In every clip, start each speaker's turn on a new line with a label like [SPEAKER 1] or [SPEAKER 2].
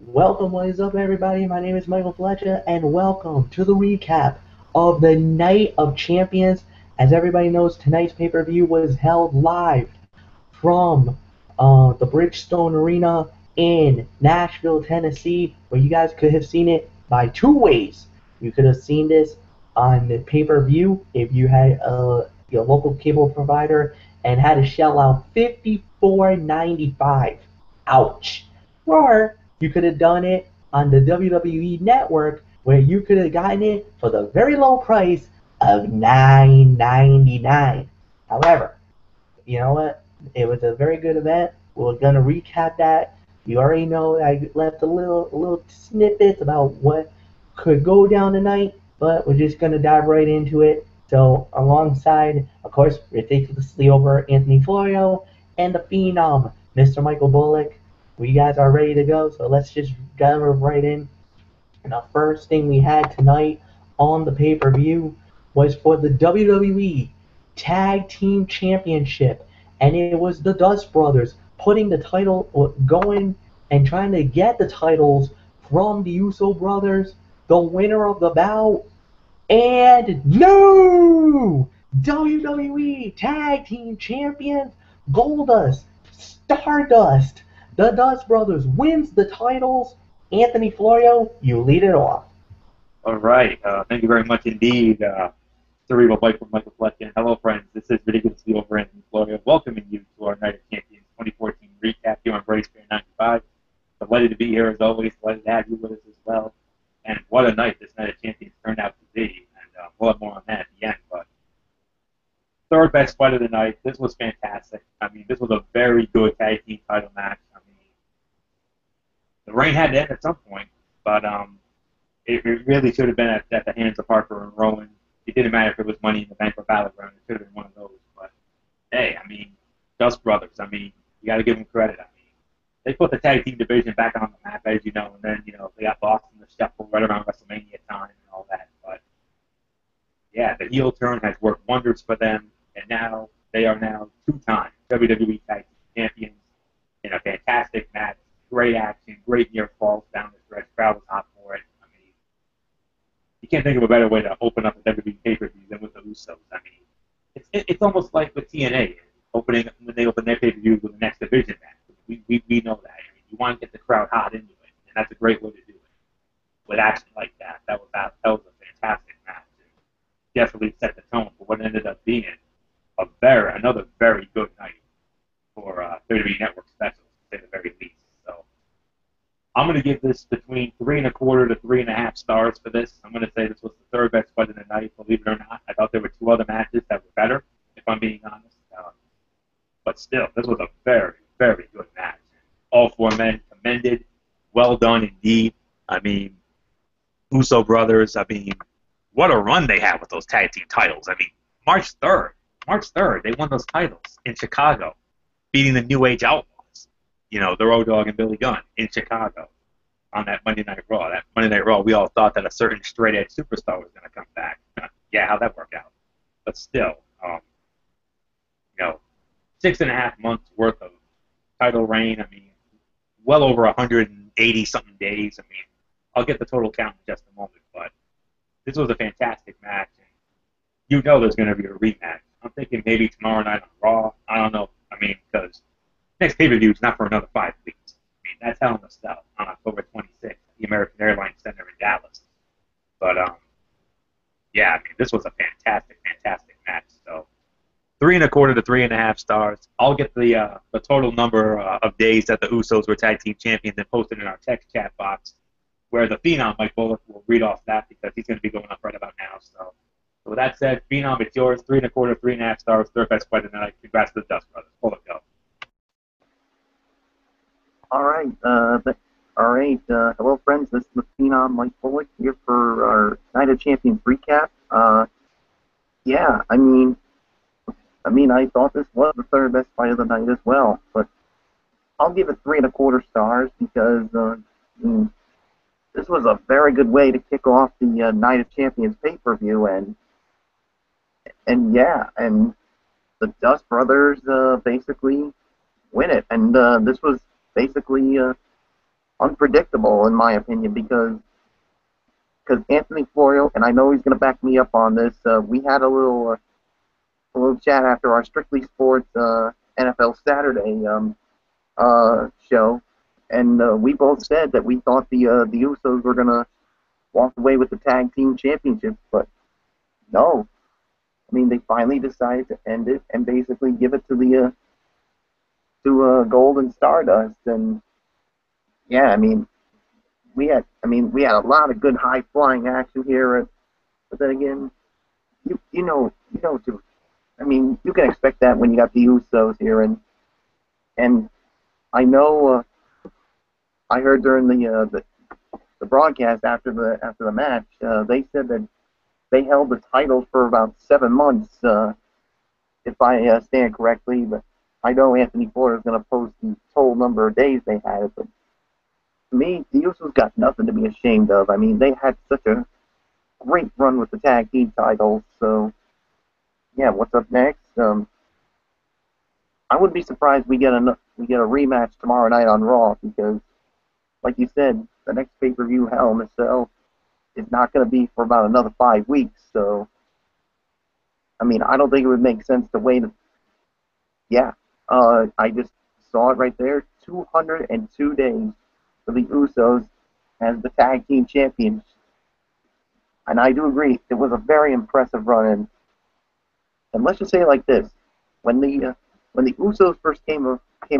[SPEAKER 1] Welcome, what is up, everybody? My name is Michael Fletcher, and welcome to the recap of the Night of Champions. As everybody knows, tonight's pay-per-view was held live from the Bridgestone Arena in Nashville, Tennessee, where you guys could have seen it by two ways. You could have seen this on the pay-per-view if you had your local cable provider and had to shell out $54.95. Ouch. Or you could have done it on the WWE Network where you could have gotten it for the very low price of $9.99. However, you know what? It was a very good event. We're gonna recap that. You already know I left a little snippets about what could go down tonight, but we're just gonna dive right into it. So alongside, of course, ridiculously over Anthony Florio and the Phenom, Mr. Michael Bulluck. We guys are ready to go, so let's just dive right in. And the first thing we had tonight on the pay-per-view was for the WWE Tag Team Championship, and it was the Dust Brothers putting the title, going and trying to get the titles from the Uso Brothers, the winner of the bout, and no! WWE Tag Team Champions Goldust, Stardust, the Dust Brothers wins the titles. Anthony Florio, you lead it off.
[SPEAKER 2] All right. Thank you very much indeed, Cerebral Bike from Michael Fletcher. Hello, friends. This is Ridiculously Over Anthony Florio, welcoming you to our Night of Champions 2014 recap here on Brace Fair 95. Delighted to be here as always. Delighted to have you with us as well. And what a night this Night of Champions turned out to be. And we'll have more on that at the end. But third best fight of the night. This was fantastic. I mean, this was a very good tag team title match. I mean, the reign had to end at some point, but it really should have been at the hands of Harper and Rowan. It didn't matter if it was Money in the Bank or Battleground. It should have been one of those. But, hey, I mean, Dust Brothers, I mean, you got to give them credit. I mean, they put the tag team division back on the map, as you know, and then, they got lost in the shuffle right around WrestleMania time and all that. But, yeah, the heel turn has worked wonders for them, and now they are now two-time WWE Tag Team Champions in a fantastic match. Great action, great near falls down the stretch. Crowd was hot for it. I mean, you can't think of a better way to open up a WWE pay-per-view than with the Usos. I mean, it's almost like with TNA opening when they open their pay-per-view with the next division match. We know that. I mean, you want to get the crowd hot into it, and that's a great way to do it. With action like that, that was a fantastic match. It definitely set the tone for what ended up being another very good night for WWE Network specials, to say the very least. I'm going to give this between 3.25 to 3.5 stars for this. I'm going to say this was the third best fight of the night, believe it or not. I thought there were two other matches that were better, if I'm being honest. But still, this was a very, very good match. All four men commended. Well done indeed. I mean, Uso brothers, I mean, what a run they had with those tag team titles. I mean, March 3rd, they won those titles in Chicago, beating the New Age Outlaws. The Road Dogg and Billy Gunn in Chicago on that Monday Night Raw. That Monday Night Raw, we all thought that a certain straight-edge superstar was going to come back. Yeah, how'd that work out? But still, 6.5 months worth of title reign. I mean, well over 180-something days. I mean, I'll get the total count in just a moment, but this was a fantastic match. And there's going to be a rematch. I'm thinking maybe tomorrow night on Raw. I don't know. I mean, because next pay-per-view is not for another 5 weeks. I mean, that's Hell in a Cell on October 26th at the American Airlines Center in Dallas. But, yeah, I mean, this was a fantastic, fantastic match. So, 3.25 to 3.5 stars. I'll get the total number of days that the Usos were tag team champions and post it in our text chat box, where the Phenom, Mike Bulluck, will read off that because he's going to be going up right about now. So with that said, Phenom, it's yours. 3.25, 3.5 stars. Third best fight of the night. Congrats to the Dust Brothers. Bulluck, go.
[SPEAKER 3] All right. Hello, friends. This is the Phenom, Mike Bulluck, here for our Night of Champions recap. Yeah, I mean, I thought this was the third best fight of the night as well, but I'll give it 3.25 stars because this was a very good way to kick off the Night of Champions pay-per-view, and the Dust Brothers basically win it, and this was basically unpredictable in my opinion because Anthony Florio, and I know he's going to back me up on this. We had a little chat after our Strictly Sports NFL Saturday show, and we both said that we thought the Usos were going to walk away with the tag team championships, but no. I mean, they finally decided to end it and basically give it to the Golden Stardust, and yeah, I mean, we had a lot of good high flying action here, but then again, you know, too. I mean, you can expect that when you got the Usos here, and I know I heard during the broadcast after the match, they said that they held the titles for about 7 months, if I stand correctly. But I know Anthony Porter is going to post the total number of days they had it. But to me, the Usos got nothing to be ashamed of. I mean, they had such a great run with the tag team titles. So, yeah, what's up next? I wouldn't be surprised we get a rematch tomorrow night on Raw because, like you said, the next pay-per-view, Hell in a Cell, is not going to be for about another 5 weeks. So, I mean, I don't think it would make sense to wait. Yeah, I just saw it right there. 202 days for the Usos as the tag team champions. And I do agree, it was a very impressive run. And let's just say it like this: when the Usos first came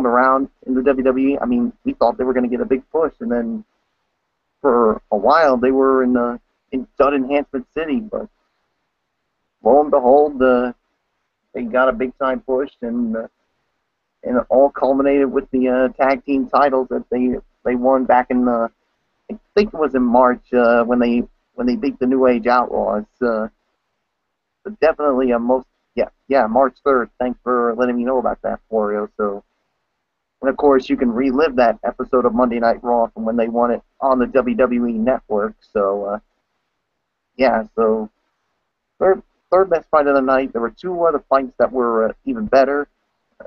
[SPEAKER 3] around in the WWE, I mean, we thought they were going to get a big push, and then for a while they were in Stud Enhancement City, but lo and behold, they got a big time push, and it all culminated with the tag team titles that they won back in I think it was in March when they beat the New Age Outlaws. But definitely March 3rd. Thanks for letting me know about that, Florio. So, and of course you can relive that episode of Monday Night Raw from when they won it on the WWE Network. So so third best fight of the night. There were 2 other fights that were even better,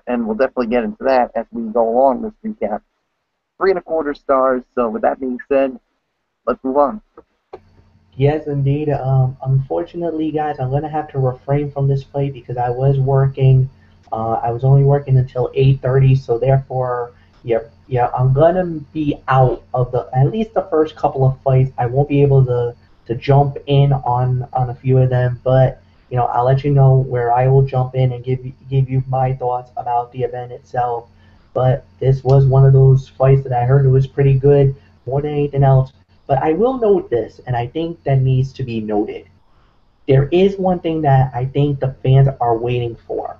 [SPEAKER 3] and we'll definitely get into that as we go along this recap. 3 1/4 stars. So with that being said, let's move on.
[SPEAKER 1] Yes, indeed. Unfortunately, guys, I'm gonna have to refrain from this fight because I was working. I was only working until 8:30, so therefore, I'm gonna be out of at least the first couple of fights. I won't be able to jump in on a few of them, but I'll let you know where I will jump in and give you my thoughts about the event itself. But this was one of those fights that I heard it was pretty good more than anything else. But I will note this, and I think that needs to be noted. There is one thing that I think the fans are waiting for.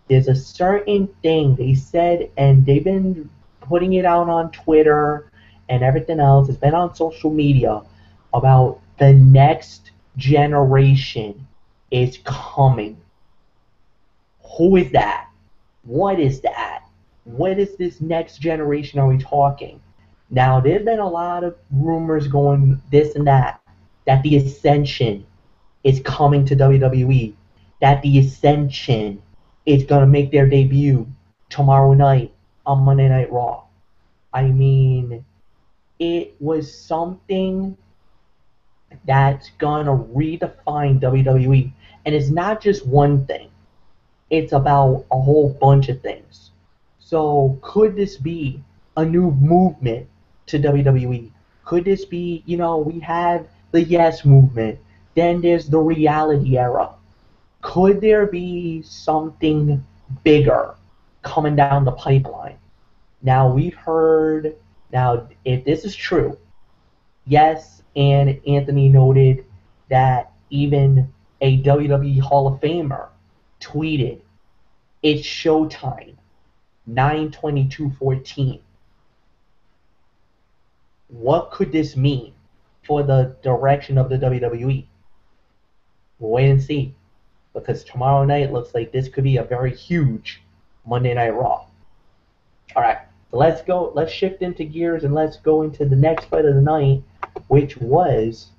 [SPEAKER 1] There's a certain thing they said, and they've been putting it out on Twitter and everything else. It's been on social media about the next generation is coming. Who is that? What is that? What is this next generation are we talking? Now, there's been a lot of rumors going this and that the Ascension is coming to WWE, that the Ascension is going to make their debut tomorrow night on Monday Night Raw. I mean, it was something that's going to redefine WWE. And it's not just one thing. It's about a whole bunch of things. So could this be a new movement to WWE? Could this be, we have the Yes movement, then there's the reality era. Could there be something bigger coming down the pipeline? Now, we've heard, if this is true, yes, and Anthony noted that even a WWE Hall of Famer tweeted, "It's showtime, 9/22/14. What could this mean for the direction of the WWE? We'll wait and see, because tomorrow night looks like this could be a very huge Monday Night Raw. All right, so let's go. Let's shift into gears and let's go into the next fight of the night, which was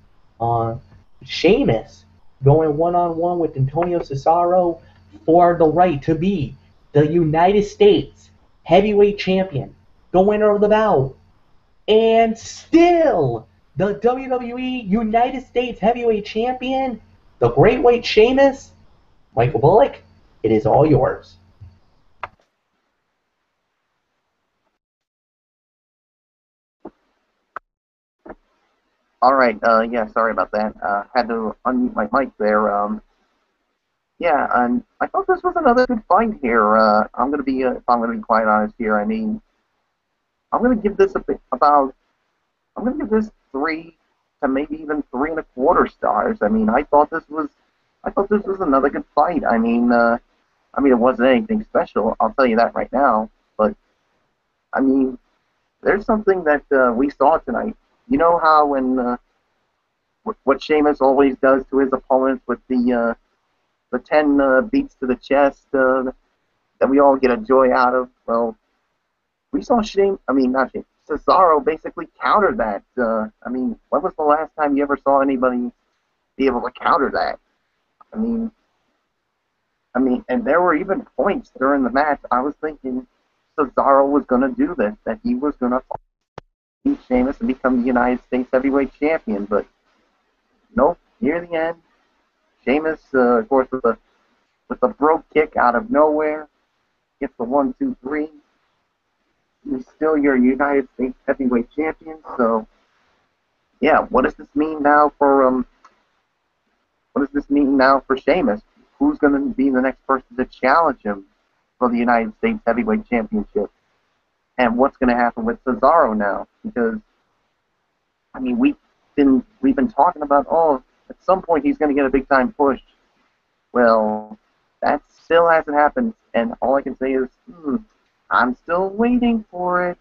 [SPEAKER 1] Sheamus going one-on-one with Antonio Cesaro for the right to be the United States Heavyweight Champion, the winner of the bout. And still, the WWE United States Heavyweight Champion, the Great White Sheamus, Michael Bulluck, it is all yours.
[SPEAKER 3] All right. Yeah. Sorry about that. Had to unmute my mic there. Yeah. And I thought this was another good fight here. I'm gonna be, if I'm gonna be quite honest here. I mean, I'm gonna give this I'm gonna give this 3 to maybe even 3.25 stars. I mean, I thought this was another good fight. I mean, it wasn't anything special. I'll tell you that right now. But I mean, there's something that we saw tonight. You know how when what Sheamus always does to his opponents with the 10 beats to the chest that we all get a joy out of. Well, we saw not Shane, Cesaro basically counter that. I mean, when was the last time you ever saw anybody be able to counter that? I mean, and there were even points during the match I was thinking Cesaro was going to do this, that he was going to beat Sheamus and become the United States Heavyweight Champion, but nope. Near the end, Sheamus, of course, with a broke kick out of nowhere, gets the 1, 2, 3. He's still your United States Heavyweight Champion. So, yeah, what does this mean now for Sheamus? Who's going to be the next person to challenge him for the United States Heavyweight Championship? And what's going to happen with Cesaro now? Because I mean, we've been talking about, at some point he's going to get a big time push. Well, that still hasn't happened, and all I can say is, I'm still waiting for it.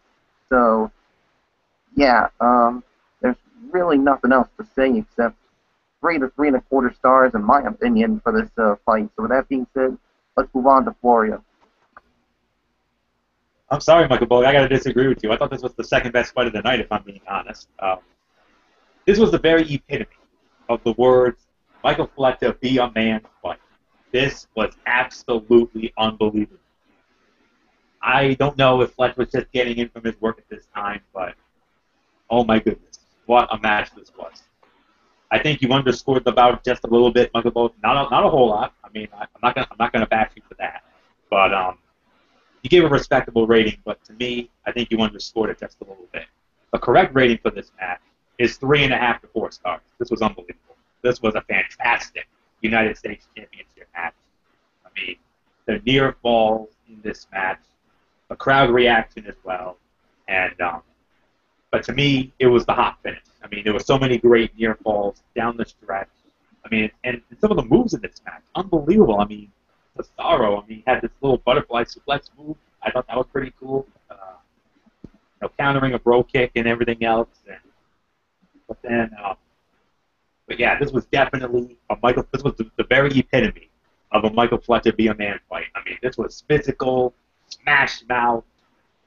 [SPEAKER 3] So, yeah, there's really nothing else to say except 3 to 3.25 stars, in my opinion, for this fight. So with that being said, let's move on to Florio.
[SPEAKER 2] I'm sorry, Michael Bullock. I got to disagree with you. I thought this was the second best fight of the night, if I'm being honest. This was the very epitome of the words, Michael Fletcher, be a man fight. This was absolutely unbelievable. I don't know if Fletcher was just getting in from his work at this time, but oh my goodness, what a match this was. I think you underscored the bout just a little bit, Michael Bullock. Not a whole lot. I mean, I'm not gonna bash you for that, but you gave a respectable rating. But to me, I think you underscored it just a little bit. The correct rating for this match is 3.5 to 4 stars. This was unbelievable. This was a fantastic United States Championship match. I mean, the near falls in this match, the crowd reaction as well, and but to me, it was the hot finish. I mean, there were so many great near falls down the stretch. I mean, and some of the moves in this match, unbelievable. I mean, Cesaro, had this little butterfly suplex move. I thought that was pretty cool. Countering a bro kick and everything else. But yeah, this was definitely This was the very epitome of a Michael Fletcher be a man fight. I mean, this was physical, smash mouth,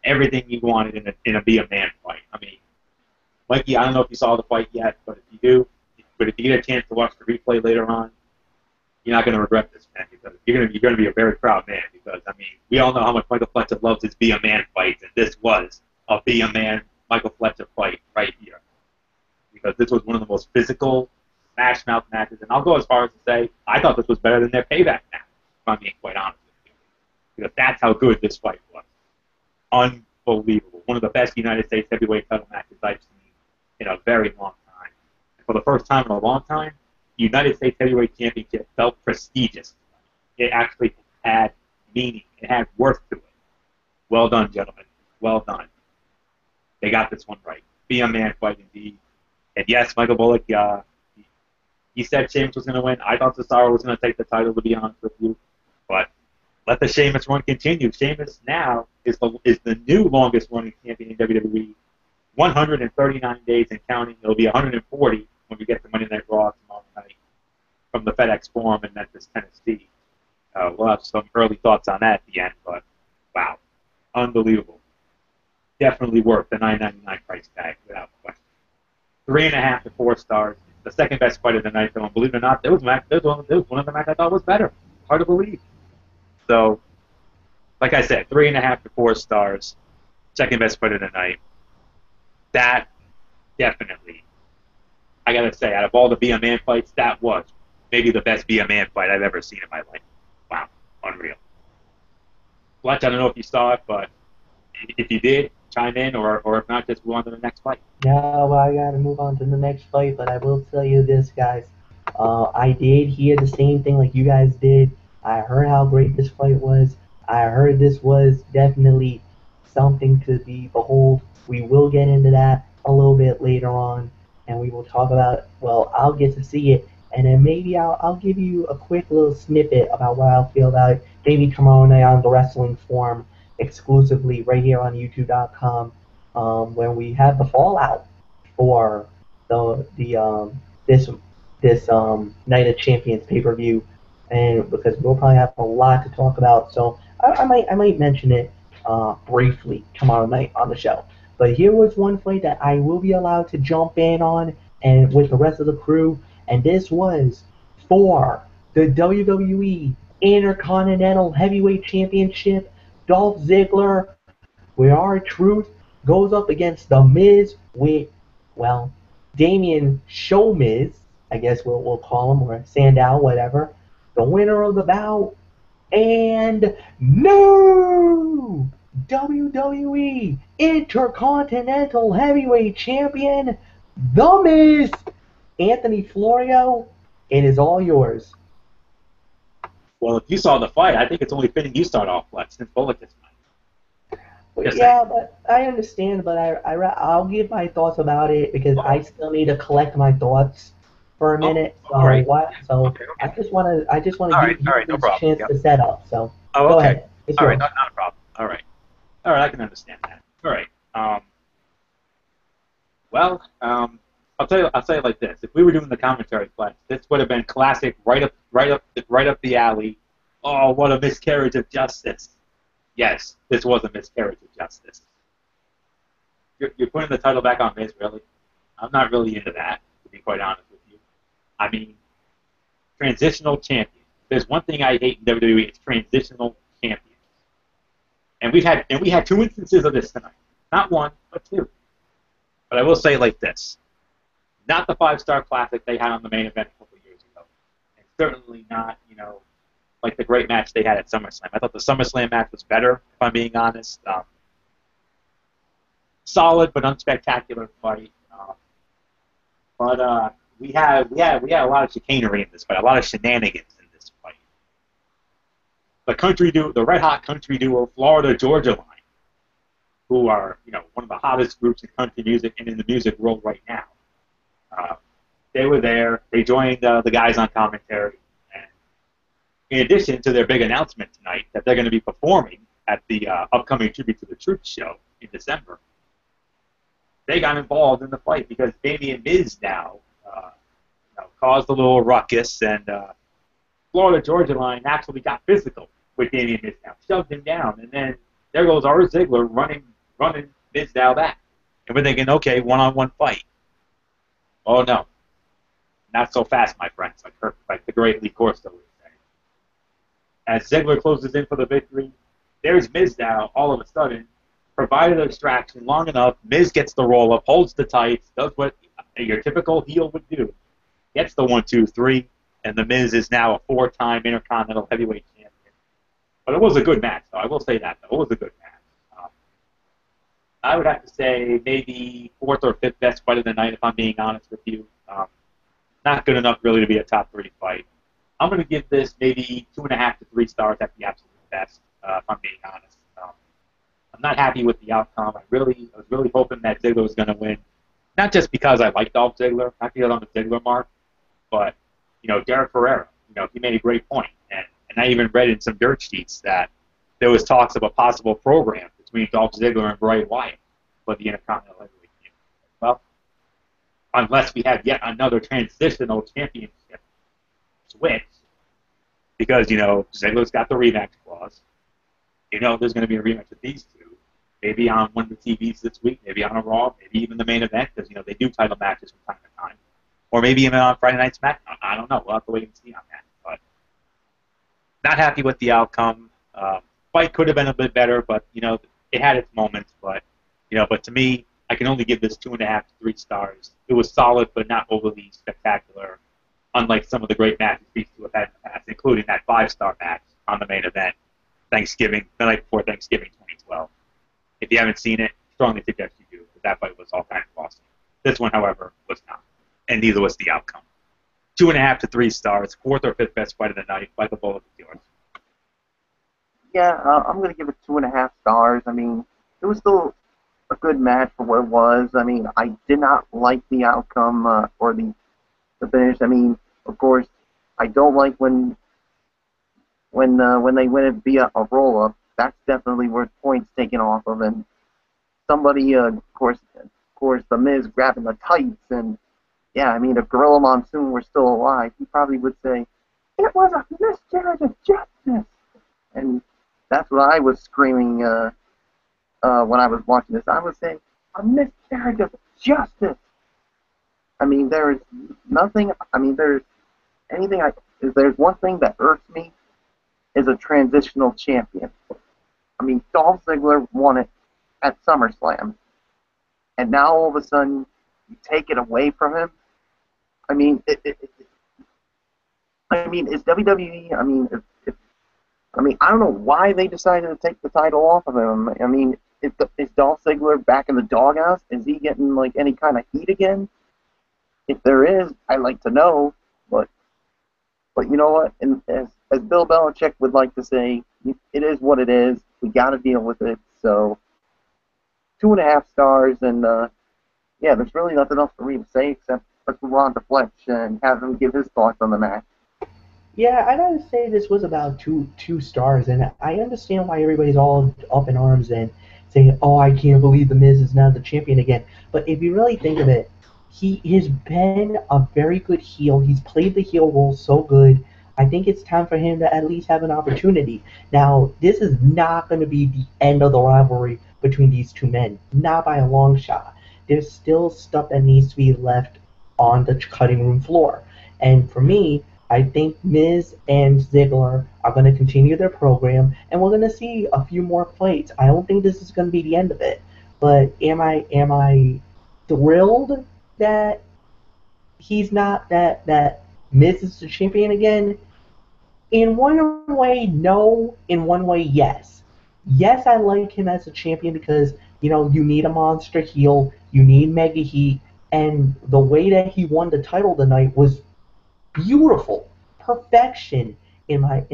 [SPEAKER 2] everything you wanted in a be a man fight. I mean, Mikey, I don't know if you saw the fight yet, but if you get a chance to watch the replay later on, you're not going to regret this, man, because you're going to be a very proud man. Because I mean, we all know how much Michael Fletcher loves his be a man fights, and this was a be a man Michael Fletcher fight right here. Because this was one of the most physical, smash mouth matches, and I'll go as far as to say I thought this was better than their payback match, if I'm being quite honest with you. Because that's how good this fight was. Unbelievable. One of the best United States heavyweight title matches I've seen in a very long time. And for the first time in a long time, the United States Heavyweight Championship felt prestigious. It actually had meaning. It had worth to it. Well done, gentlemen. Well done. They got this one right. Be a man fight indeed. And yes, Michael Bullock, he said Sheamus was going to win. I thought Cesaro was going to take the title, to be honest with you. But let the Sheamus run continue. Sheamus now is the new longest running champion in WWE. 139 days and counting. It'll be 140 when we get to Monday Night Raw tomorrow night from the FedEx Forum in Memphis, Tennessee. We'll have some early thoughts on that at the end, but wow, unbelievable. Definitely worth the $9.99 price tag, without question. 3.5 to 4 stars. The second best fight of the night, though, and believe it or not, there was one of the matches I thought was better. Hard to believe. So, like I said, 3.5 to 4 stars. Second best fight of the night. that definitely, I gotta say, out of all the Be a Man fights, that was maybe the best Be a Man fight I've ever seen in my life. Wow, unreal. Fletch, I don't know if you saw it, but if you did, chime in, or if not, just move on to the next fight.
[SPEAKER 1] Yeah, well, I gotta move on to the next fight, but I will tell you this, guys. I did hear the same thing like you guys did. I heard how great this fight was. I heard this was definitely something to be behold. We will get into that a little bit later on, and we will talk about, well, I'll get to see it, and then maybe I'll give you a quick little snippet about what I'll feel about it, maybe tomorrow night on the Wrestling Forum, exclusively right here on YouTube.com, when we have the fallout for the this Night of Champions pay-per-view, and because we'll probably have a lot to talk about, so I might mention it briefly tomorrow night on the show. But here was one fight that I will be allowed to jump in on, and with the rest of the crew, and this was for the WWE Intercontinental Heavyweight Championship. Dolph Ziggler, with R-Truth, goes up against The Miz with, well, Damian Show Miz, I guess we'll call him, or Sandow, whatever, the winner of the bout, and no WWE Intercontinental Heavyweight Champion, The Miz. Anthony Florio, it is all yours.
[SPEAKER 2] Well, if you saw the fight, I think it's only fitting you start off, Flex, since Bulluck is mine.
[SPEAKER 1] Yeah, but I understand, but I'll give my thoughts about it because I still need to collect my thoughts for a minute. So
[SPEAKER 2] right.
[SPEAKER 1] what? So
[SPEAKER 2] Okay.
[SPEAKER 1] I just want to give you
[SPEAKER 2] no
[SPEAKER 1] this
[SPEAKER 2] problem.
[SPEAKER 1] chance to set up. So
[SPEAKER 2] Oh,
[SPEAKER 1] go
[SPEAKER 2] okay.
[SPEAKER 1] ahead. It's
[SPEAKER 2] All right,
[SPEAKER 1] yours.
[SPEAKER 2] not a problem. All right, I can understand that. All right. Well, I'll tell you it like this: if we were doing the commentary, Flex, this would have been classic, right up the alley. Oh, what a miscarriage of justice! Yes, this was a miscarriage of justice. You're putting the title back on Miz, really? I'm not really into that, to be quite honest with you. I mean, transitional champion. There's one thing I hate in WWE, it's transitional champions. And we had two instances of this tonight. Not one, but two. But I will say it like this. Not the 5-star classic they had on the main event a couple of years ago. And certainly not, like the great match they had at SummerSlam. I thought the SummerSlam match was better, if I'm being honest. Solid but unspectacular fight. But we had a lot of chicanery in this fight, a lot of shenanigans in this fight. The red hot country duo, Florida Georgia Line, who are one of the hottest groups in country music and in the music world right now. They were there. They joined the guys on commentary. And in addition to their big announcement tonight that they're going to be performing at the upcoming Tribute to the Truth show in December, they got involved in the fight because Damian Miz now caused a little ruckus, and Florida Georgia Line actually got physical with Damian Miz now, shoved him down, and then there goes R. Ziggler running Miz now back. And we're thinking, okay, one-on-one fight. Oh, no. Not so fast, my friends, like the great Lee Corso would say. As Ziggler closes in for the victory, there's Miz now, all of a sudden, provided a distraction long enough, Miz gets the roll-up, holds the tights, does what your typical heel would do, gets the 1, 2, 3, and the Miz is now a 4-time Intercontinental Heavyweight Champion. But it was a good match, though. I will say that, though. It was a good match. I would have to say maybe 4th or 5th best fight of the night, if I'm being honest with you. Not good enough, really, to be a top 3 fight. I'm going to give this maybe 2.5 to 3 stars at the absolute best, if I'm being honest. I'm not happy with the outcome. I was really hoping that Ziggler was going to win. Not just because I like Dolph Ziggler, not because I'm a Ziggler mark, but, Derek Ferrera, he made a great point. And I even read in some dirt sheets that there was talks of a possible program between Dolph Ziggler and Bray Wyatt for the Intercontinental Heavyweight Championship. Well, unless we have yet another transitional championship switch, because, Ziggler's got the rematch clause. There's going to be a rematch with these two. Maybe on one of the TVs this week, maybe on a Raw, maybe even the main event, because, they do title matches from time to time. Or maybe even on Friday Night SmackDown. I don't know. We'll have to wait and see on that. But not happy with the outcome. Fight could have been a bit better, but, it had its moments. But to me, I can only give this 2.5 to 3 stars. It was solid, but not overly spectacular, unlike some of the great matches we have had in the past, including that 5-star match on the main event, the night before Thanksgiving 2012. If you haven't seen it, strongly suggest you do, because that fight was all kinds of awesome. This one, however, was not, and neither was the outcome. 2.5 to 3 stars, 4th or 5th best fight of the night. Michael Bulluck, it's yours.
[SPEAKER 3] Yeah, I'm going to give it 2.5 stars. I mean, it was still a good match for what it was. I mean, I did not like the outcome or the finish. I mean, of course, I don't like when they win it via a roll-up. That's definitely worth points taken off of. And somebody, of course, the Miz grabbing the tights. And, yeah, I mean, if Gorilla Monsoon were still alive, he probably would say, "It was a miscarriage of justice." And that's what I was screaming when I was watching this. I was saying, "A miscarriage of justice." I mean, there's nothing. I mean, there's one thing that irks me is a transitional champion. I mean, Dolph Ziggler won it at SummerSlam, and now all of a sudden you take it away from him. I mean, it's WWE. I mean, I don't know why they decided to take the title off of him. I mean, is Dolph Ziggler back in the doghouse? Is he getting like any kind of heat again? If there is, I'd like to know. But you know what? And as Bill Belichick would like to say, it is what it is. We got to deal with it. So 2.5 stars, and yeah, there's really nothing else for me to say except let's move on to Fletch and have him give his thoughts on the match.
[SPEAKER 1] Yeah, I gotta say this was about two stars, and I understand why everybody's all up in arms and saying, "Oh, I can't believe the Miz is now the champion again." But if you really think of it, he has been a very good heel. He's played the heel role so good. I think it's time for him to at least have an opportunity. Now, this is not going to be the end of the rivalry between these two men, not by a long shot. There's still stuff that needs to be left on the cutting room floor, and for me, I think Miz and Ziggler are going to continue their program, and we're going to see a few more fights. I don't think this is going to be the end of it, but am I thrilled that he's not that Miz is the champion again? In one way, no. In one way, yes. Yes, I like him as a champion because you need a monster heel, you need mega heat, and the way that he won the title tonight was beautiful, perfection in my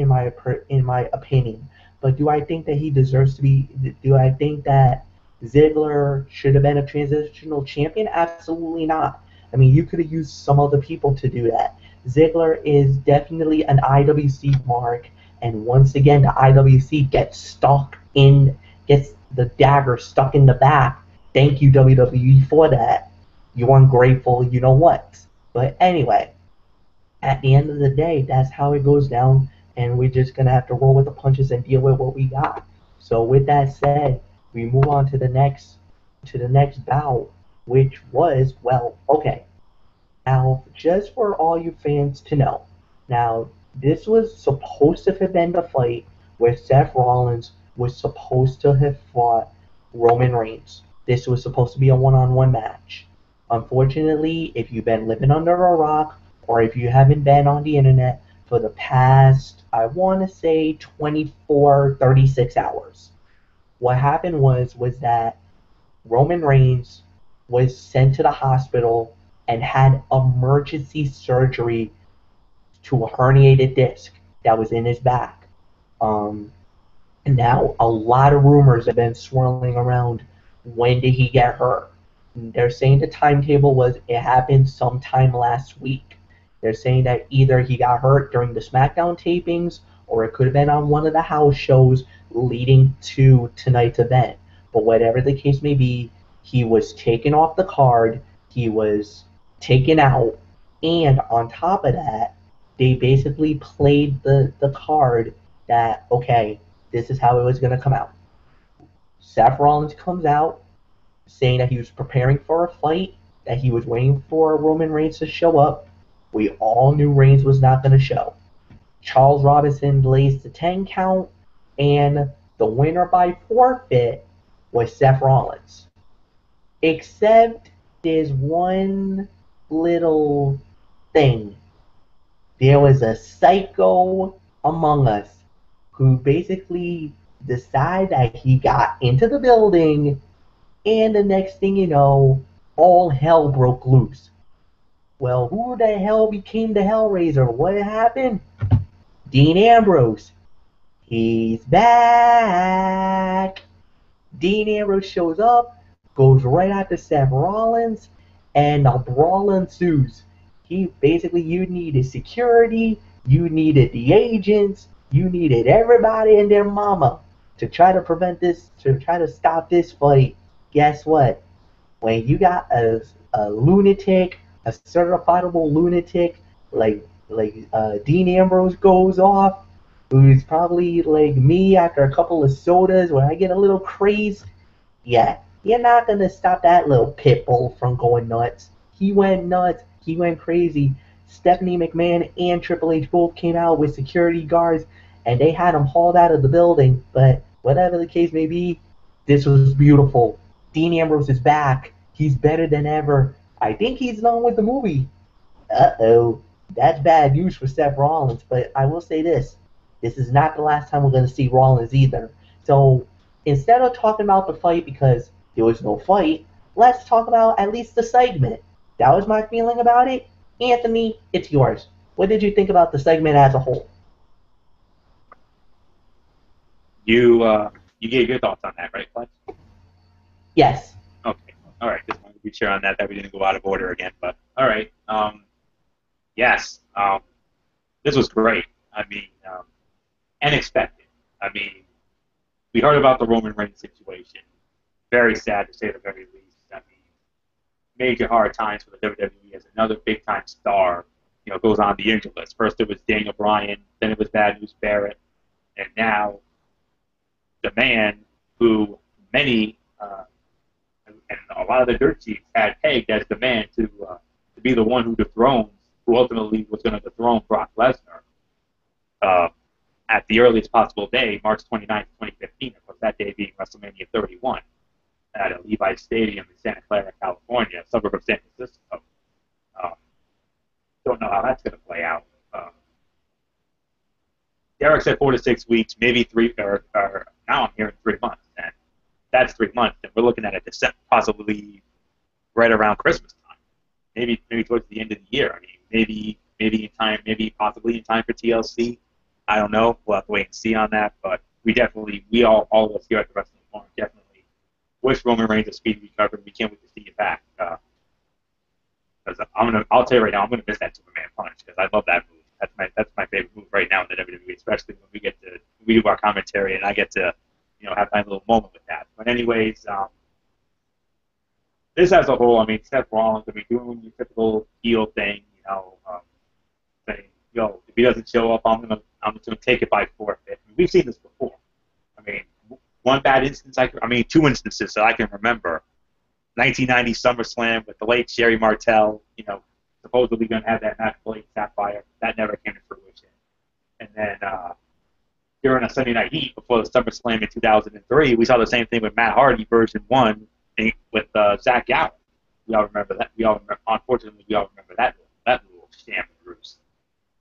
[SPEAKER 1] opinion. But do I think that he deserves to be? Do I think that Ziggler should have been a transitional champion? Absolutely not. I mean, you could have used some other people to do that. Ziggler is definitely an IWC mark, and once again, the IWC gets the dagger stuck in the back. Thank you, WWE, for that. You ungrateful, you know what? But anyway, at the end of the day, that's how it goes down, and we're just gonna have to roll with the punches and deal with what we got. So with that said, we move on to the next bout, which was, well, okay. Now, just for all you fans to know, now this was supposed to have been the fight where Seth Rollins was supposed to have fought Roman Reigns. This was supposed to be a one-on-one match. Unfortunately, if you've been living under a rock, or if you haven't been on the internet for the past, I want to say 24, 36 hours, what happened was that Roman Reigns was sent to the hospital and had emergency surgery to a herniated disc that was in his back. And now a lot of rumors have been swirling around. When did he get hurt? They're saying the timetable was it happened sometime last week. They're saying that either he got hurt during the SmackDown tapings or it could have been on one of the house shows leading to tonight's event. But whatever the case may be, he was taken off the card, he was taken out, and on top of that, they basically played the card that, okay, this is how it was going to come out. Seth Rollins comes out saying that he was preparing for a fight, that he was waiting for Roman Reigns to show up. We all knew Reigns was not going to show. Charles Robinson lays the 10 count, and the winner by forfeit was Seth Rollins. Except there's one little thing. There was a psycho among us who basically decided that he got into the building, and the next thing you know, all hell broke loose. Well, who the hell became the Hellraiser? What happened? Dean Ambrose. He's back. Dean Ambrose shows up, goes right after Seth Rollins, and a brawl ensues. You needed security, you needed the agents, you needed everybody and their mama to try to to try to stop this fight. Guess what? When you got a lunatic, a certifiable lunatic like Dean Ambrose goes off, who's probably like me after a couple of sodas when I get a little crazed. Yeah, you're not gonna stop that little pit bull from going nuts. He went nuts. He went crazy. Stephanie McMahon and Triple H both came out with security guards, and they had him hauled out of the building. But whatever the case may be, this was beautiful. Dean Ambrose is back. He's better than ever. I think he's done with the movie. Uh-oh. That's bad news for Seth Rollins, but I will say this. This is not the last time we're going to see Rollins either. So instead of talking about the fight because there was no fight, let's talk about at least the segment. That was my feeling about it. Anthony, it's yours. What did you think about the segment as a whole?
[SPEAKER 2] You gave your thoughts on that, right, Flex?
[SPEAKER 1] Yes.
[SPEAKER 2] Okay. All right. Just wanted to be sure on that we didn't go out of order again. But all right. Yes. This was great. I mean, unexpected. I mean, we heard about the Roman Reigns situation. Very sad to say the very least. I mean, major hard times for the WWE as another big time star, goes on the injury list. First it was Daniel Bryan, then it was Bad News Barrett, and now the man who many and a lot of the dirt sheets had pegged as the man to be the one who ultimately was going to dethrone Brock Lesnar at the earliest possible day, March 29th, 2015, of course that day being WrestleMania 31 at a Levi's Stadium in Santa Clara, California, a suburb of San Francisco. Don't know how that's going to play out. Derek said 4 to 6 weeks, maybe 3, or now I'm hearing 3 months, and that's 3 months, and we're looking at it possibly right around Christmas time, maybe towards the end of the year. I mean, maybe in time, maybe possibly in time for TLC. I don't know. We'll have to wait and see on that, but we all of us here at the Wrestling Forum definitely wish Roman Reigns a speedy recovery. We can't wait to see you back. Because I'll tell you right now, I'm gonna miss that Superman punch because I love that move. That's my favorite move right now in the WWE, especially when we do our commentary and I get to have my little moment with that. But anyways, this as a whole, I mean, Seth Rollins, doing your typical heel thing, saying, if he doesn't show up, I'm just gonna take it by forfeit. I mean, we've seen this before. I mean, two instances that I can remember. 1990 SummerSlam with the late Sherry Martel, supposedly going to have that match Blade Sapphire. That never came to fruition. And then during a Sunday Night Heat before the SummerSlam in 2003, we saw the same thing with Matt Hardy version 1 with Zach Gallen. We all remember that. Unfortunately, we all remember that little sham and ruse.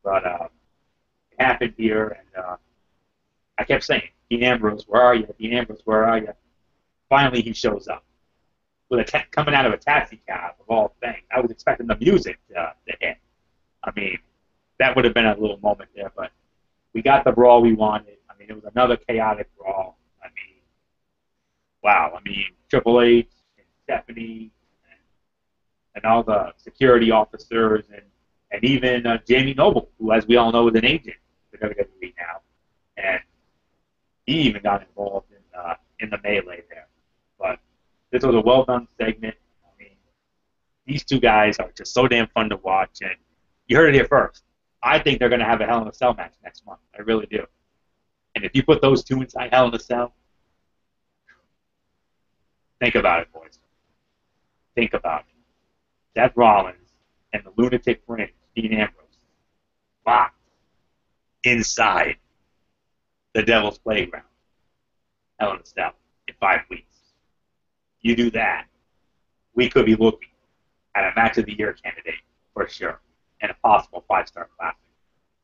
[SPEAKER 2] But it happened here, and I kept saying, Dean Ambrose, where are you? Dean Ambrose, where are you? Finally, he shows up. Coming out of a taxi cab, of all things. I was expecting the music to hit. I mean, that would have been a little moment there, but we got the brawl we wanted. I mean, it was another chaotic brawl. I mean, wow. I mean, Triple H and Stephanie and all the security officers and even Jamie Noble, who, as we all know, is an agent for WWE now. And he even got involved in the melee there. But this was a well-done segment. I mean, these two guys are just so damn fun to watch, and you heard it here first. I think they're going to have a Hell in a Cell match next month. I really do. And if you put those two inside Hell in a Cell, think about it, boys. Think about it. Seth Rollins and the lunatic fringe, Dean Ambrose, locked inside the Devil's Playground, Hell in a Cell, in 5 weeks. You do that, we could be looking at a match of the year candidate for sure, and a possible 5-star classic.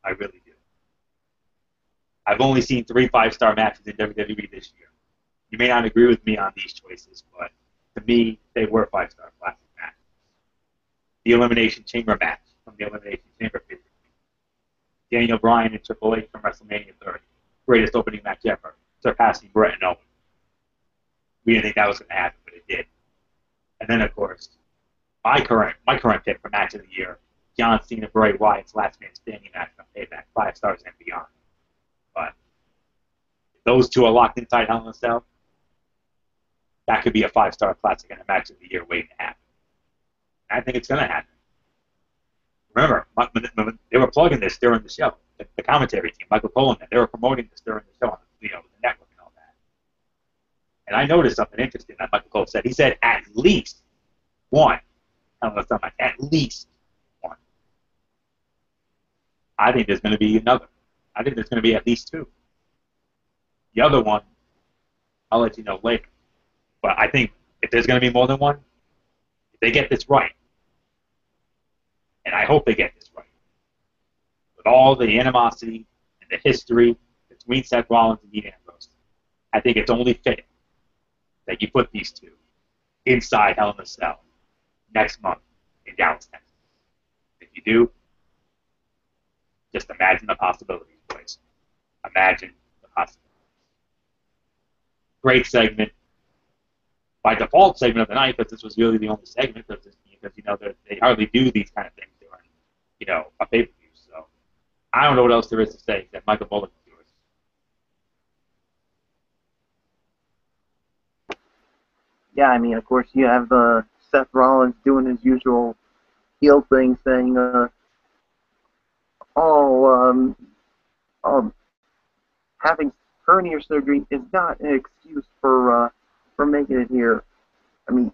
[SPEAKER 2] I really do. I've only seen 3 5-star matches in WWE this year. You may not agree with me on these choices, but to me, they were 5-star classic matches. The Elimination Chamber match from the Elimination Chamber pay-per-view. Daniel Bryan and Triple H from WrestleMania 30. Greatest opening match ever, surpassing Brett and Owen. We didn't think that was going to happen, but it did. And then, of course, my current pick for match of the year, John Cena, Bray Wyatt's Last Man Standing match on Payback, 5 stars and beyond. But if those two are locked inside Hell in a Cell, that could be a 5-star classic and a match of the year waiting to happen. I think it's going to happen. Remember, they were plugging this during the show. The commentary team, Michael Cole, they were promoting this during the show on the network and all that. And I noticed something interesting that Michael Cole said. He said at least one. I don't know if I'm at least one. I think there's going to be another. I think there's going to be at least 2. The other one, I'll let you know later. But I think if there's going to be more than one, if they get this right, and I hope they get this right, with all the animosity and the history between Seth Rollins and Dean Ambrose, I think it's only fitting that you put these 2 inside Hell in a Cell next month in Dallas, Texas. If you do, just imagine the possibilities, boys. Imagine the possibilities. Great segment. By default, segment of the night, because this was really the only segment, because they hardly do these kind of things during, a pay-per-view. So I don't know what else there is to say except Michael Bulluck is yours.
[SPEAKER 3] Yeah, I mean, of course, you have Seth Rollins doing his usual heel thing, saying, having hernia surgery is not an excuse for making it here. The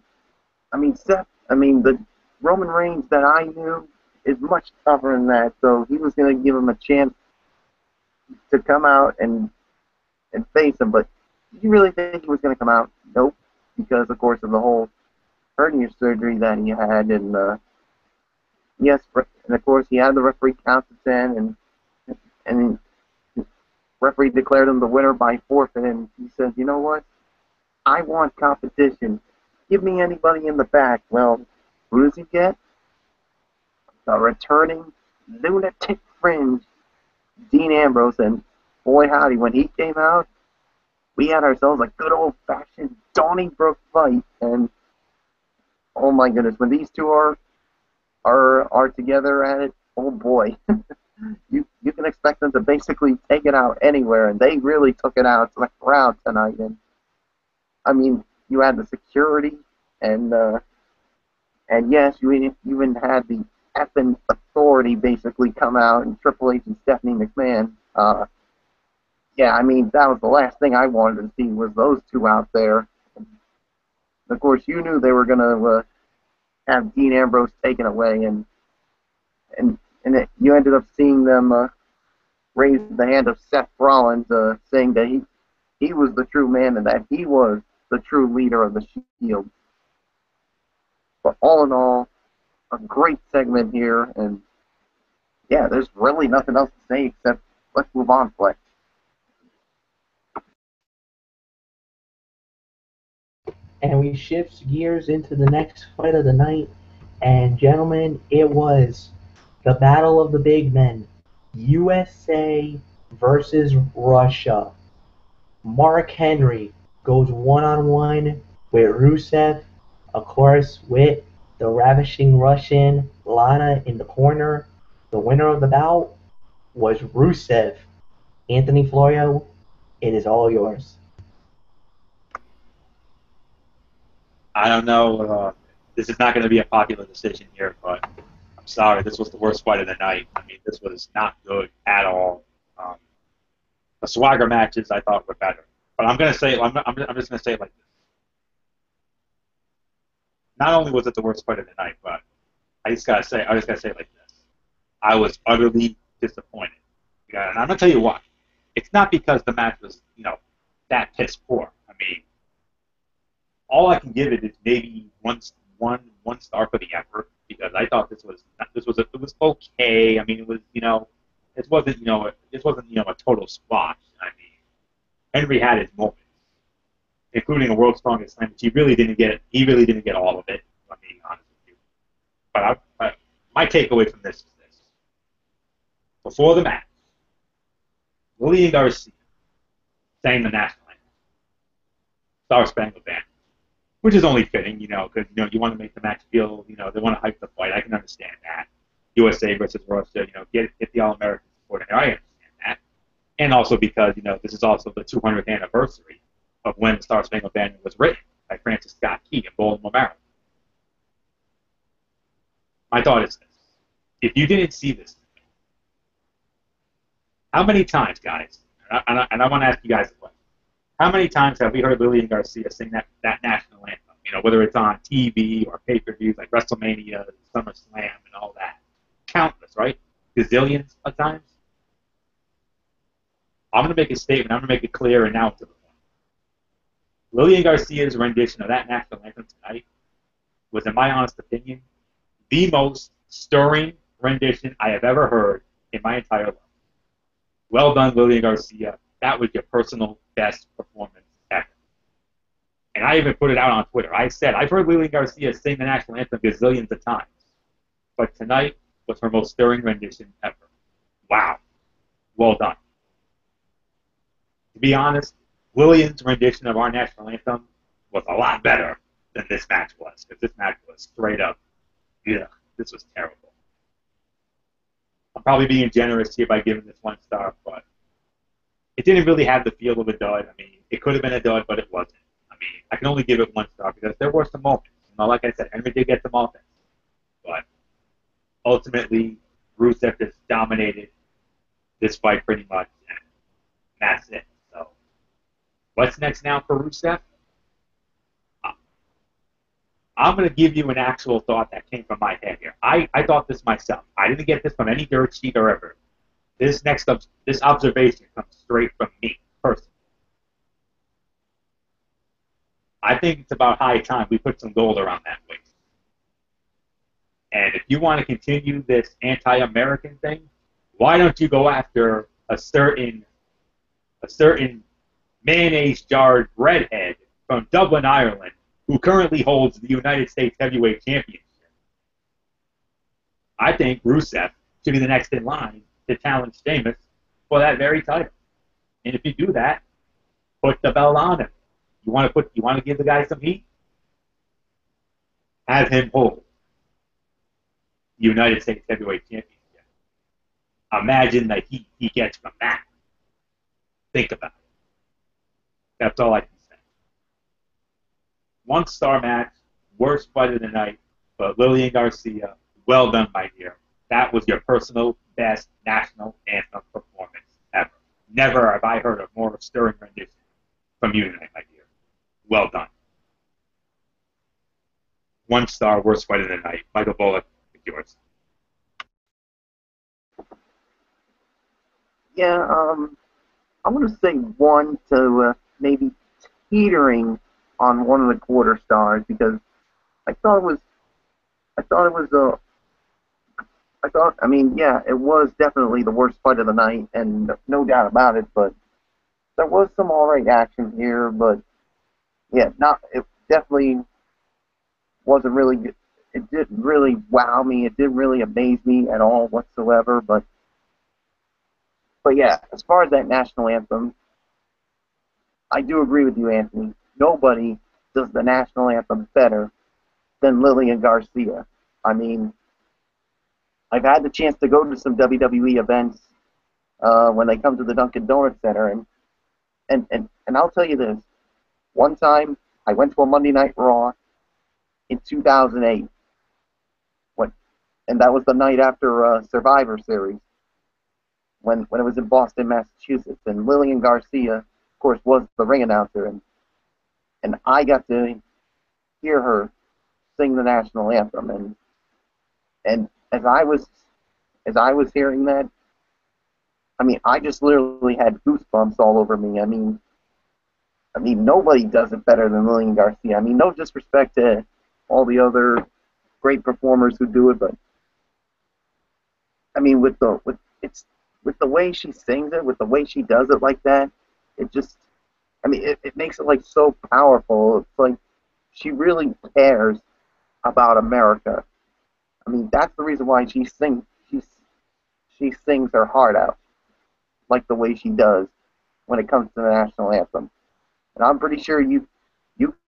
[SPEAKER 3] Roman Reigns that I knew is much tougher than that, so he was going to give him a chance to come out and face him, but did you really think he was going to come out? Nope, because, of course, of the whole hernia surgery that he had, and yes, and of course, he had the referee count to 10, and the referee declared him the winner by forfeit, and he says, you know what? I want competition. Give me anybody in the back. Well, who does he get? The returning lunatic fringe, Dean Ambrose, and boy howdy, when he came out, we had ourselves a good old-fashioned Donnybrook fight, and oh my goodness, when these two are together at it, oh boy, you can expect them to basically take it out anywhere, and they really took it out to the crowd tonight. And I mean, you had the security, and yes, you even had the effing authority basically come out, and Triple H and Stephanie McMahon. Yeah, I mean, that was the last thing I wanted to see was those two out there. And of course, you knew they were going to have Dean Ambrose taken away, and you ended up seeing them raise the hand of Seth Rollins, saying that he was the true man and that he was the true leader of the Shield. But all in all, a great segment here, and yeah, there's really nothing else to say except let's move on, Flex.
[SPEAKER 1] And we shift gears into the next fight of the night, and gentlemen, it was the Battle of the Big Men, USA versus Russia. Mark Henry goes one-on-one with Rusev, of course, with the ravishing Russian Lana in the corner. The winner of the bout was Rusev. Anthony Florio, it is all yours.
[SPEAKER 2] I don't know. This is not going to be a popular decision here, but I'm sorry. This was the worst fight of the night. I mean, this was not good at all. The Swagger matches I thought were better, but I'm going to say I'm just going to say it like this. Not only was it the worst fight of the night, but I just got to say it like this. I was utterly disappointed. Yeah, and I'm going to tell you why. It's not because the match was that piss poor. I mean, all I can give it is maybe one one star for the effort because I thought it was okay. I mean, it was this wasn't a total squash. I mean, Henry had his moments, including a World's Strongest Slam, which he really didn't get. He really didn't get all of it. If I'm being honest with you. But my takeaway from this is this: before the match, Lillian Garcia sang the national anthem, Star Spangled Banner, which is only fitting, because you want to make the match feel, they want to hype the fight. I can understand that. USA versus Russia, get the All-American support in there. I understand that. And also because, this is also the 200th anniversary of when the Star Spangled Banner was written by Francis Scott Key in Baltimore, Maryland. My thought is this. If you didn't see this, how many times, guys, and I want to ask you guys a question, how many times have we heard Lillian Garcia sing that national anthem? Whether it's on TV or pay-per-views like WrestleMania, SummerSlam, and all that. Countless, right? Gazillions of times. I'm going to make a statement. I'm going to make it clear and now to the point. Lillian Garcia's rendition of that national anthem tonight was, in my honest opinion, the most stirring rendition I have ever heard in my entire life. Well done, Lillian Garcia. That was your personal best performance ever. And I even put it out on Twitter. I said, I've heard Lillian Garcia sing the national anthem gazillions of times, but tonight was her most stirring rendition ever. Wow. Well done. To be honest, Lillian's rendition of our national anthem was a lot better than this match was, because this match was straight up, this was terrible. I'm probably being generous here by giving this 1 star, but it didn't really have the feel of a dud. I mean, it could have been a dud, but it wasn't. I mean, I can only give it 1 star because there were some moments. Like I said, Henry did get some offense. But ultimately, Rusev just dominated this fight pretty much, and that's it. So, what's next now for Rusev? I'm going to give you an actual thought that came from my head here. I thought this myself. I didn't get this from any dirt sheet or ever. This observation comes straight from me, personally. I think it's about high time we put some gold around that waist. And if you want to continue this anti-American thing, why don't you go after a certain mayonnaise-jarred redhead from Dublin, Ireland, who currently holds the United States Heavyweight Championship? I think Rusev should be the next in line to challenge Sheamus for that very title. And if you do that, put the belt on him. You want to give the guy some heat? Have him hold the United States Heavyweight Championship. Imagine the heat he gets from that. Think about it. That's all I can say. 1 star match, worst fight of the night, but Lillian Garcia, well done, my dear. That was your personal best national anthem performance ever. Never have I heard a more stirring rendition from you tonight, my dear. Well done. 1 star, worst fight of the night. Michael Bulluck, it's yours.
[SPEAKER 3] Yeah, I'm going to say 1 to maybe teetering on 1 1/4 stars because it was definitely the worst fight of the night, and no doubt about it, but there was some alright action here, but yeah, it definitely wasn't really good. It didn't really wow me, it didn't really amaze me at all whatsoever, but yeah, as far as that national anthem, I do agree with you, Anthony. Nobody does the national anthem better than Lillian Garcia. I mean, I've had the chance to go to some WWE events when they come to the Dunkin' Donuts Center, and I'll tell you this. One time, I went to a Monday Night Raw in 2008, and that was the night after Survivor Series, when it was in Boston, Massachusetts, and Lillian Garcia, of course, was the ring announcer, and I got to hear her sing the national anthem, and as I was hearing that, I mean, I just literally had goosebumps all over me. I mean, nobody does it better than Lillian Garcia. I mean, no disrespect to all the other great performers who do it, but I mean, with the way she sings it, with the way she does it like that, it just, I mean, it makes it like so powerful. It's like she really cares about America. I mean, that's the reason why she sings her heart out like the way she does when it comes to the national anthem. And I'm pretty sure you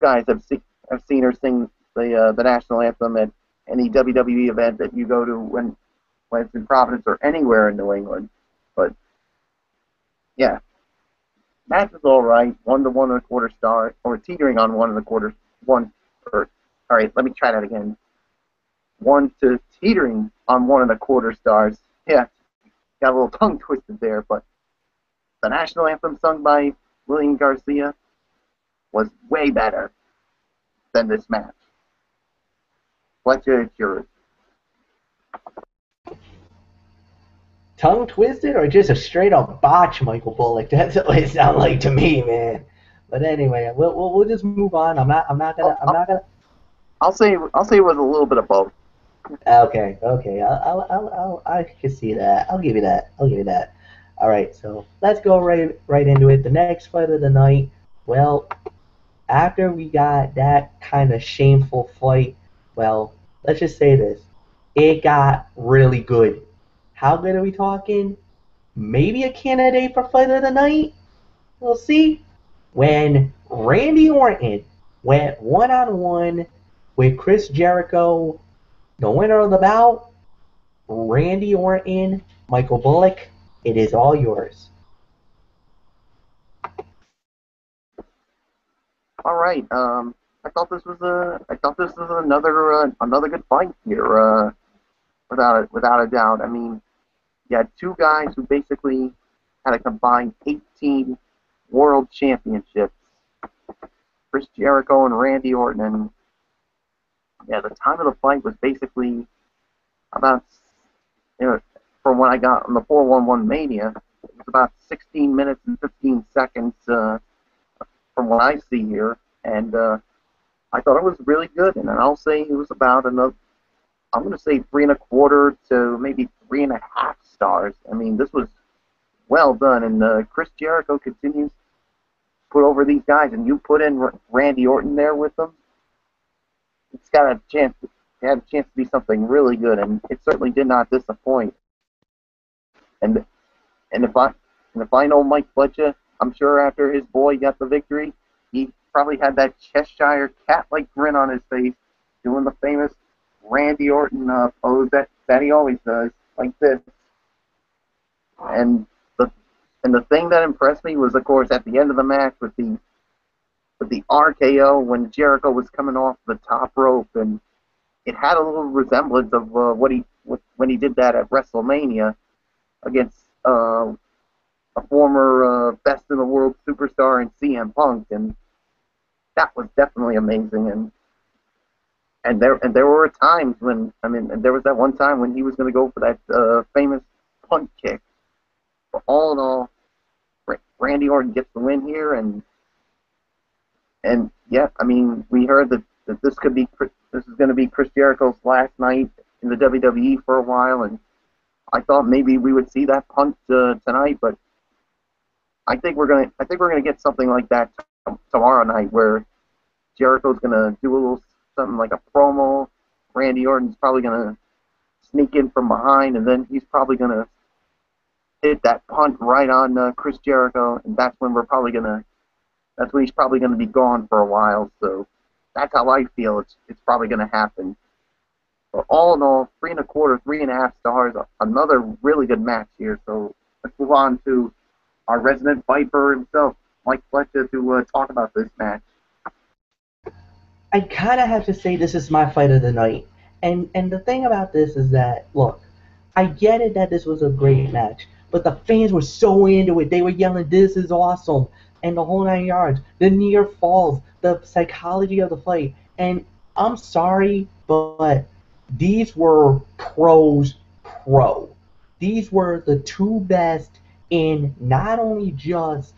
[SPEAKER 3] guys have seen her sing the national anthem at any WWE event that you go to when it's in Providence or anywhere in New England. But yeah, match is all right. 1 to 1.25 stars, or teetering on 1.25. All right, let me try that again. Teetering on 1.25 stars. Yeah, got a little tongue twisted there, but the national anthem sung by William Garcia was way better than this match. Fletcher, it's yours.
[SPEAKER 1] Tongue twisted or just a straight up botch, Michael Bulluck? That's what it sounds like to me, man. But anyway, we'll just move on. I'm not gonna.
[SPEAKER 3] I'll say it was a little bit of both.
[SPEAKER 1] Okay. I can see that. I'll give you that. All right, so let's go right into it. The next fight of the night. Well, after we got that kind of shameful fight, well, let's just say this: it got really good. How good are we talking? Maybe a candidate for fight of the night? We'll see. When Randy Orton went one-on-one with Chris Jericho, the winner of the bout, Randy Orton, Michael Bulluck, it is all yours.
[SPEAKER 3] All right. I thought this was another good fight here. Without a doubt. I mean, you had two guys who basically had a combined 18 world championships. Chris Jericho and Randy Orton. And yeah, the time of the fight was basically about, from what I got on the 411 Mania, it was about 16 minutes and 15 seconds from what I see here. And I thought it was really good. And I'll say it was about another, I'm going to say 3.25 to maybe 3.5 stars. I mean, this was well done. And Chris Jericho continues to put over these guys. And you put in Randy Orton there with them, it's got a chance. It had a chance to be something really good, and it certainly did not disappoint. And if I know Mike Fletcher, I'm sure after his boy got the victory, he probably had that Cheshire cat-like grin on his face, doing the famous Randy Orton pose that he always does, like this. And the thing that impressed me was, of course, at the end of the match with the RKO when Jericho was coming off the top rope, and it had a little resemblance of when he did that at WrestleMania against a former best in the world superstar in CM Punk, and that was definitely amazing. And there were times when, there was that one time when he was going to go for that famous punt kick. But all in all, Randy Orton gets the win here, and yeah, I mean, we heard that this is going to be Chris Jericho's last night in the WWE for a while, and I thought maybe we would see that punt tonight, but I think we're gonna get something like that tomorrow night, where Jericho's gonna do a little something like a promo. Randy Orton's probably gonna sneak in from behind, and then he's probably gonna hit that punt right on Chris Jericho, and that's when he's probably gonna be gone for a while. So that's how I feel it's probably gonna happen. But all in all, 3.25, 3.5 stars. Another really good match here. So let's move on to our resident Viper himself, Mike Fletcher, to talk about this match.
[SPEAKER 1] I kind of have to say this is my fight of the night. And the thing about this is that, look, I get it that this was a great match, but the fans were so into it. They were yelling, "This is awesome," and the whole 9 yards, the near falls, the psychology of the fight. And I'm sorry, but these were pros pro. These were the two best in not only just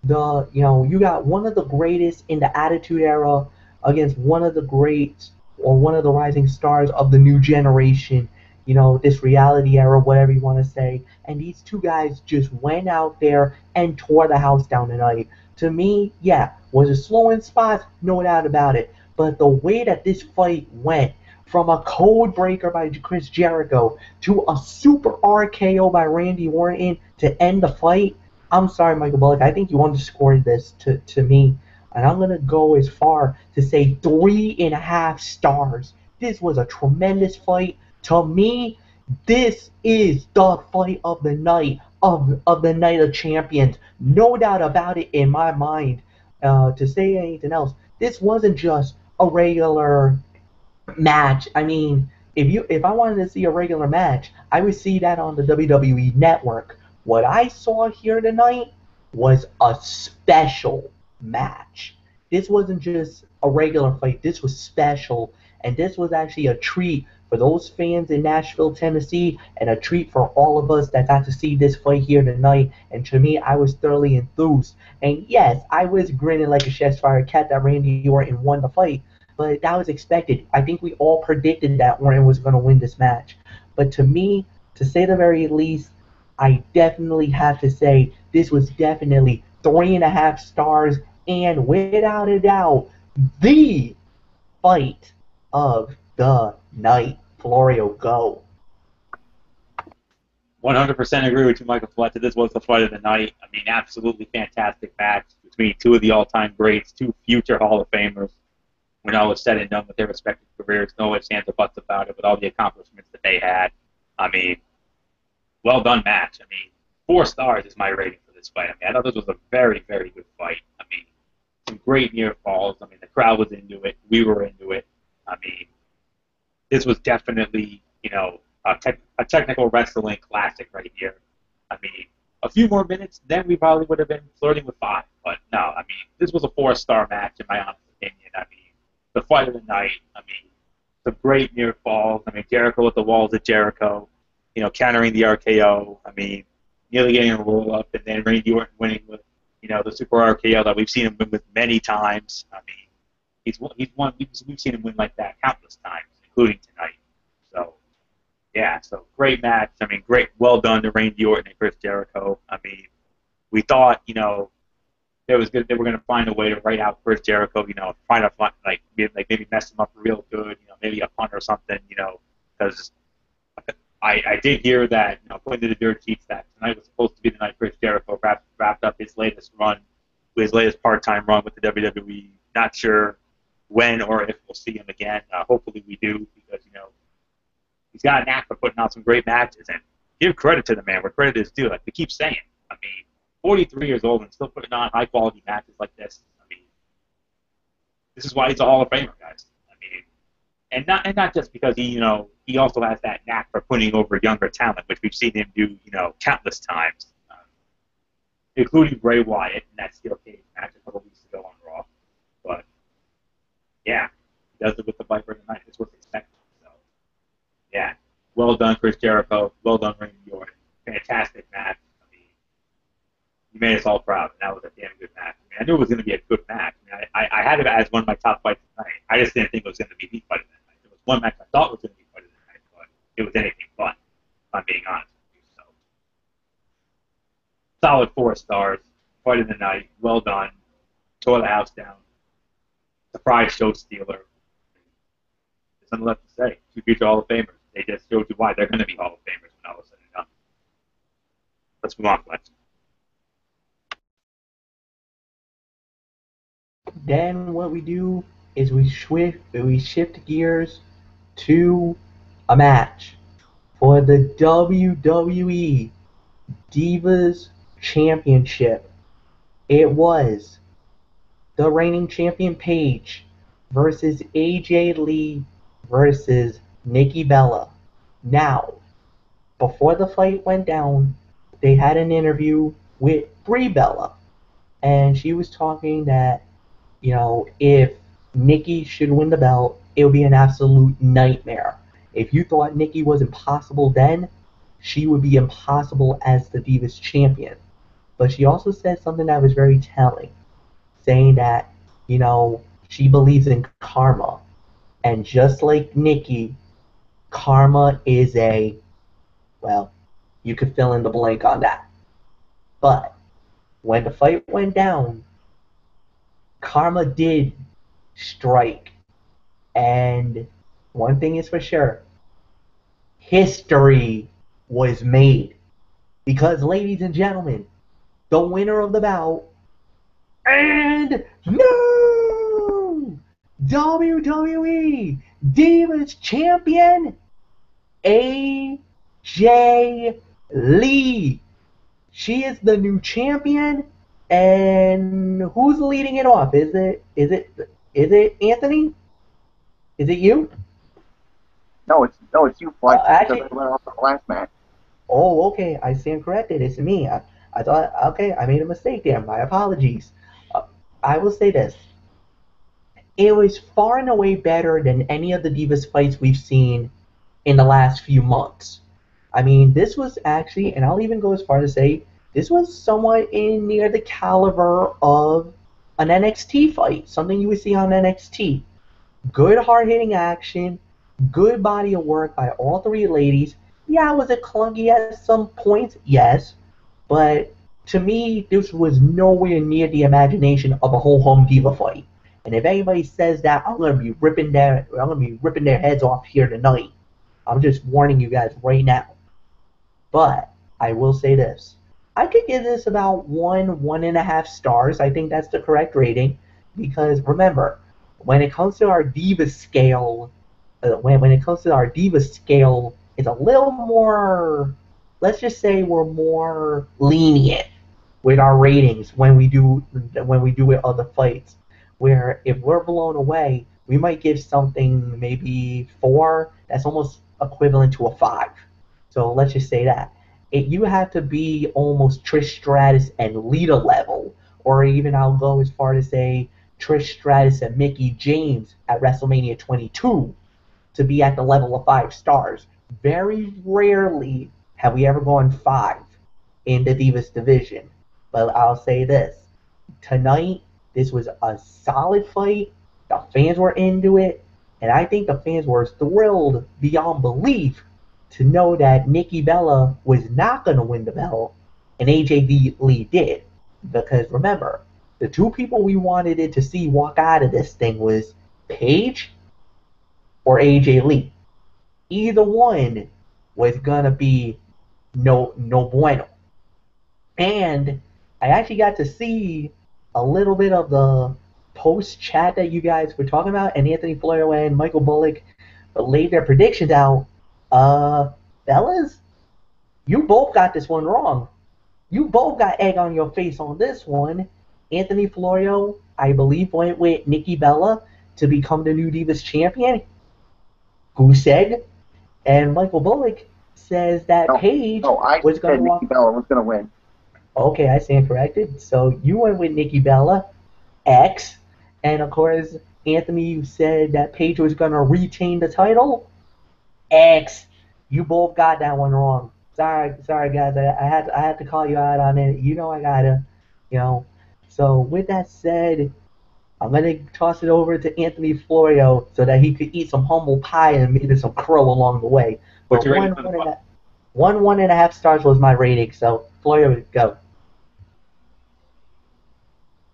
[SPEAKER 1] you got one of the greatest in the Attitude Era against one of the greats or one of the rising stars of the new generation, you know, this reality era, whatever you want to say. And these two guys just went out there and tore the house down tonight. To me, yeah, was it slow in spots? No doubt about it. But the way that this fight went, from a code breaker by Chris Jericho to a super RKO by Randy Orton to end the fight, I'm sorry, Michael Bulluck. I think you underscored this to me. And I'm going to go as far to say 3.5 stars. This was a tremendous fight. To me, this is the fight of the night, of the Night of Champions. No doubt about it in my mind. To say anything else, this wasn't just a regular match. I mean, if I wanted to see a regular match, I would see that on the WWE Network. What I saw here tonight was a special match. This wasn't just a regular fight. This was special, and this was actually a treat for those fans in Nashville, Tennessee, and a treat for all of us that got to see this fight here tonight. And to me, I was thoroughly enthused. And yes, I was grinning like a chef's fire cat that Randy Orton won the fight, but that was expected. I think we all predicted that Orton was going to win this match. But to me, to say the very least, I definitely have to say this was definitely 3.5 stars, and without a doubt, the fight of the night. Florio, go.
[SPEAKER 2] 100% agree with you, Michael Fletcher. This was the fight of the night. I mean, absolutely fantastic match between two of the all-time greats, two future Hall of Famers. When all was said and done with their respective careers, no ifs, ands, or buts about it, with all the accomplishments that they had. I mean, well done match. I mean, 4 stars is my rating for this fight. I mean, I thought this was a very, very good fight. I mean, some great near falls. I mean, the crowd was into it. We were into it. I mean, this was definitely, you know, a technical wrestling classic right here. I mean, a few more minutes, then we probably would have been flirting with 5. But no, I mean, this was a 4-star match in my honest opinion. I mean, the fight of the night. I mean, some great near falls. I mean, Jericho with the walls of Jericho, you know, countering the RKO. I mean, nearly getting a roll up, and then Randy Orton winning with, you know, the super RKO that we've seen him win with many times. I mean, we've seen him win like that countless times, including tonight. So, yeah, so great match. I mean, well done to Randy Orton and Chris Jericho. I mean, we thought, you know, they were going to find a way to write out Chris Jericho, you know, trying to find, maybe mess him up real good, you know, maybe a punt or something, you know, because I did hear that, you know, according to the dirt sheets, that tonight was supposed to be the night Chris Jericho wrapped up his latest part-time run with the WWE. Not sure when or if we'll see him again. Hopefully we do, because, you know, he's got a knack for putting on some great matches, and give credit to the man where credit is due. Like we keep saying, I mean, 43 years old and still putting on high-quality matches like this. I mean, this is why he's a Hall of Famer, guys. I mean, and not just because he also has that knack for putting over younger talent, which we've seen him do, you know, countless times, including Bray Wyatt in that steel cage match a couple weeks ago on Raw. But yeah, he does it with the Viper tonight. It's what's expected. So yeah, well done, Chris Jericho. Well done, Randy Orton. Fantastic match. I mean, you made us all proud, and that was a damn good match. I mean, I knew it was going to be a good match. I mean, I had it as one of my top fights tonight. I just didn't think it was going to be the fight of the night. There was one match I thought was going to be the fight of the night, but it was anything but, if I'm being honest with you. So, solid 4 stars. Fight of the night. Well done. Tore the house down. Surprise show stealer. There's nothing left to say. 2 future Hall of Famers. They just showed you why they're going to be Hall of Famers when all is said and done. Let's move on, Flex.
[SPEAKER 1] Then what we do is we shift gears to a match for the WWE Divas Championship. It was the reigning champion Paige versus AJ Lee versus Nikki Bella. Now, before the fight went down, they had an interview with Brie Bella, and she was talking that, you know, if Nikki should win the belt, it would be an absolute nightmare. If you thought Nikki was impossible then, she would be impossible as the Divas champion. But she also said something that was very telling, saying that, you know, she believes in karma. And just like Nikki, karma is well, you could fill in the blank on that. But when the fight went down, karma did strike. And one thing is for sure, history was made. Because, ladies and gentlemen, the winner of the bout and new WWE Divas Champion, AJ Lee. She is the new champion, and who's leading it off? Is it Anthony? Is it you?
[SPEAKER 3] No, it's you, Flex,
[SPEAKER 1] Actually,
[SPEAKER 3] because I went off the last match.
[SPEAKER 1] oh, okay. I stand corrected. It's me. I thought, okay, I made a mistake there. My apologies. Uh, I will say this. It was far and away better than any of the Divas fights we've seen in the last few months. I mean, this was actually, and I'll even go as far to say, this was somewhat in near the caliber of an NXT fight, something you would see on NXT. Good hard-hitting action, good body of work by all three ladies. Yeah, was it clunky at some points? Yes. But to me, this was nowhere near the imagination of a whole home diva fight. And if anybody says that, I'm gonna be ripping their heads off here tonight. I'm just warning you guys right now. But I will say this. I could give this about 1.5 stars. I think that's the correct rating. Because remember, when it comes to our diva scale, when it comes to our diva scale, it's a little more, let's just say we're more lenient with our ratings when we do with other fights. Where if we're blown away, we might give something maybe 4. That's almost equivalent to a 5. So let's just say that. You have to be almost Trish Stratus and Lita level, or even I'll go as far to say Trish Stratus and Mickie James at WrestleMania 22 to be at the level of 5 stars. Very rarely have we ever gone 5 in the Divas division. But I'll say this. Tonight, this was a solid fight. The fans were into it. And I think the fans were thrilled beyond belief to know that Nikki Bella was not going to win the belt, and AJ Lee did. Because remember, the two people we wanted it to see walk out of this thing was Paige or AJ Lee. Either one was going to be no bueno. And I actually got to see a little bit of the post chat that you guys were talking about, and Anthony Florio and Michael Bulluck laid their predictions out. Fellas, you both got this one wrong. You both got egg on your face on this one. Anthony Florio, I believe, went with Nikki Bella to become the new Divas champion. Goose egg. And Michael Bullock says that Paige was going to
[SPEAKER 3] Nikki Bella was going to win.
[SPEAKER 1] Okay, I stand corrected. So you went with Nikki Bella, X, and of course Anthony said that Paige was going to retain the title, X. You both got that one wrong. Sorry guys. I had to call you out on it. You know I gotta, So with that said, I'm gonna toss it over to Anthony Florio so that he could eat some humble pie and maybe some crow along the way. But one and a half stars was my rating. So Florio, go.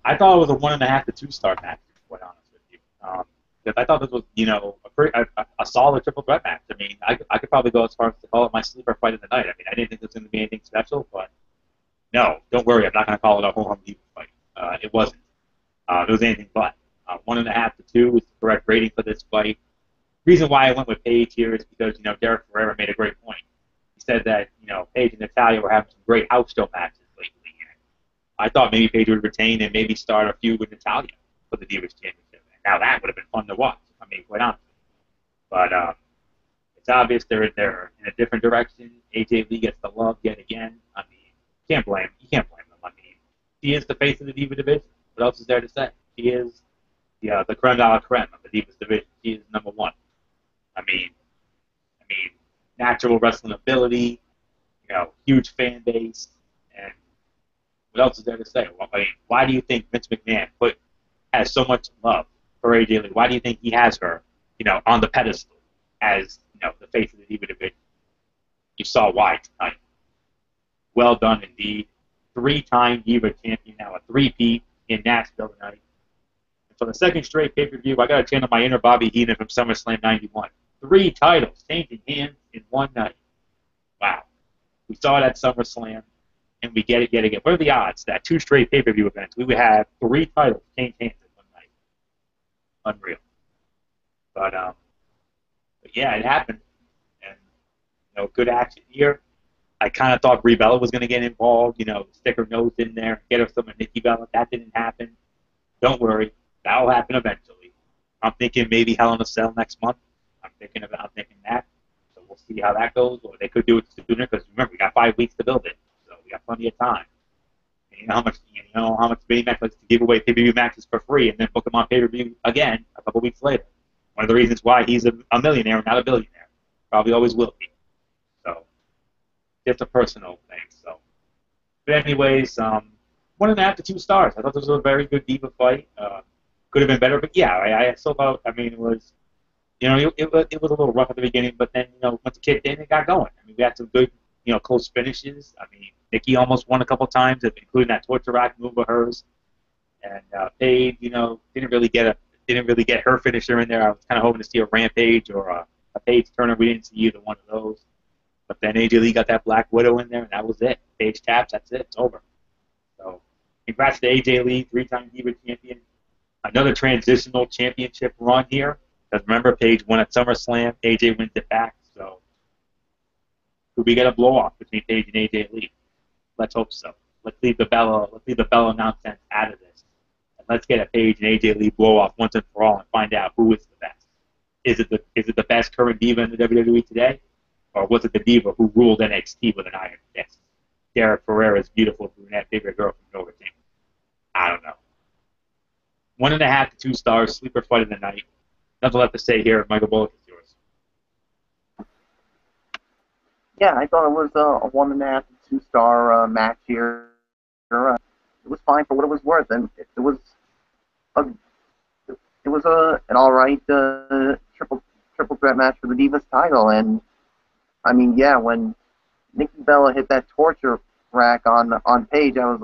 [SPEAKER 2] I thought it was a 1.5 to 2 star match, to be quite honest with you. Because I thought this was, a solid triple threat match. I mean, I could probably go as far as to call it my sleeper fight of the night. I mean, I didn't think there was going to be anything special, but no, don't worry, I'm not going to call it a whole Diva fight. It wasn't. It was anything but. 1.5 to 2 was the correct rating for this fight. Reason why I went with Paige here is because, Derek Ferreira made a great point. He said that, Paige and Natalya were having some great house show matches lately. I thought maybe Paige would retain and maybe start a feud with Natalya for the Divas Championship. And now that would have been fun to watch, I mean, quite honestly. But it's obvious they're in a different direction. AJ Lee gets the love yet again. I mean, you can't blame them. I mean, she is the face of the Diva division. What else is there to say? She is the creme de la creme of the Divas division. She is number one. I mean, natural wrestling ability, huge fan base, and what else is there to say? Well, I mean, why do you think Vince McMahon has so much love for AJ Lee? Why do you think he has her on the pedestal as, the face of the Diva division. You saw why tonight. Well done indeed. 3-time Diva champion, now a three-peat in Nashville tonight. And for the second straight pay-per-view, I got to channel my inner Bobby Heenan from SummerSlam 91. 3 titles changing hands in one night. Wow. We saw it at SummerSlam, and we get it yet again. What are the odds that 2 straight pay-per-view events, we would have 3 titles change hands in one night? Unreal. But yeah, it happened. And, good action here. I kind of thought Brie Bella was going to get involved, stick her nose in there, get her some of Nikki Bella. That didn't happen. Don't worry. That'll happen eventually. I'm thinking maybe Hell in a Cell next month. I'm thinking that. So we'll see how that goes. Or they could do it sooner because, remember, we got 5 weeks to build it. So we got plenty of time. And you know how much many matches to give away pay-per-view matches for free and then book them on pay-per-view again a couple weeks later. One of the reasons why he's a millionaire and not a billionaire. Probably always will be. So it's a personal thing. So, but anyways, 1.5 to 2 stars. I thought this was a very good Diva fight. Could have been better, but yeah, I still thought. I mean, it was, it was a little rough at the beginning, but then once it kicked in, it got going. I mean, we had some good, close finishes. I mean, Nikki almost won a couple times, including that torture rack move of hers, and Paige, didn't really get her finisher in there. I was kind of hoping to see a Rampage or a Paige Turner. We didn't see either one of those. But then AJ Lee got that Black Widow in there, and that was it. Paige taps, that's it. It's over. So, congrats to AJ Lee, 3-time Diva champion. Another transitional championship run here. Because remember, Paige won at SummerSlam. AJ wins it back. So, could we get a blow-off between Paige and AJ Lee? Let's hope so. Let's leave the Bella nonsense out of this. And let's get a Paige and AJ Lee blow-off once and for all and find out who is the best. Is it the best current Diva in the WWE today? Or was it the Diva who ruled NXT with an iron fist? Derek Ferrera's beautiful brunette favorite girl from Nova Team. I don't know. 1.5 to 2 stars, sleeper fight of the night. Nothing left to say here. Michael Bulluck is yours.
[SPEAKER 3] Yeah, I thought it was a 1.5 to 2 star match here. It was fine for what it was worth, and it was an all right triple threat match for the Divas title. And I mean, yeah, when Nikki Bella hit that torture rack on Paige, I'm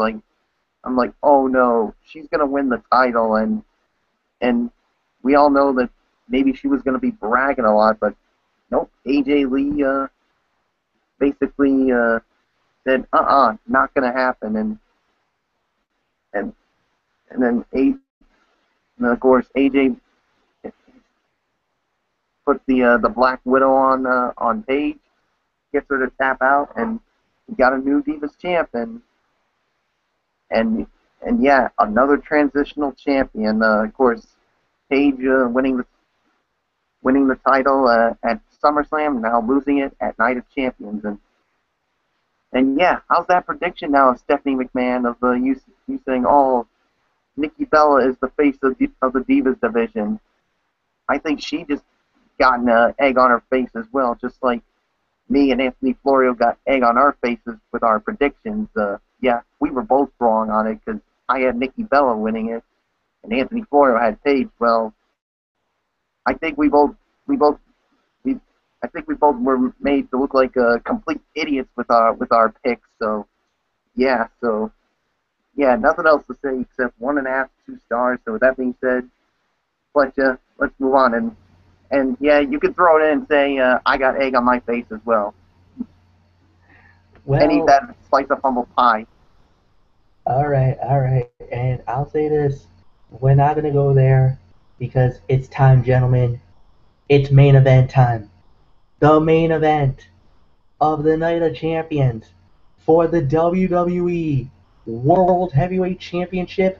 [SPEAKER 3] like, oh no, she's gonna win the title, and we all know that maybe she was gonna be bragging a lot, but nope, AJ Lee basically said, not gonna happen, and then of course AJ put the Black Widow on Paige, gets her to tap out, and we got a new Divas champ, and yeah, another transitional champion. Of course, Paige winning the title at SummerSlam, now losing it at Night of Champions, and yeah, how's that prediction now of Stephanie McMahon of you saying, oh, Nikki Bella is the face of the Divas division? I think she just got an egg on her face as well, just like me and Anthony Florio got egg on our faces with our predictions. Yeah, we were both wrong on it because I had Nikki Bella winning it, and Anthony Florio had Paige. Well, I think we both were made to look like complete idiots with our picks. So yeah, nothing else to say except 1.5 to 2 stars. So with that being said, let's move on, and yeah, you could throw it in and say I got egg on my face as well.
[SPEAKER 1] Well,
[SPEAKER 3] and eat that slice of humble pie.
[SPEAKER 1] All right, and I'll say this: we're not gonna go there because it's time, gentlemen. It's main event time. The main event of the Night of Champions for the WWE World Heavyweight Championship,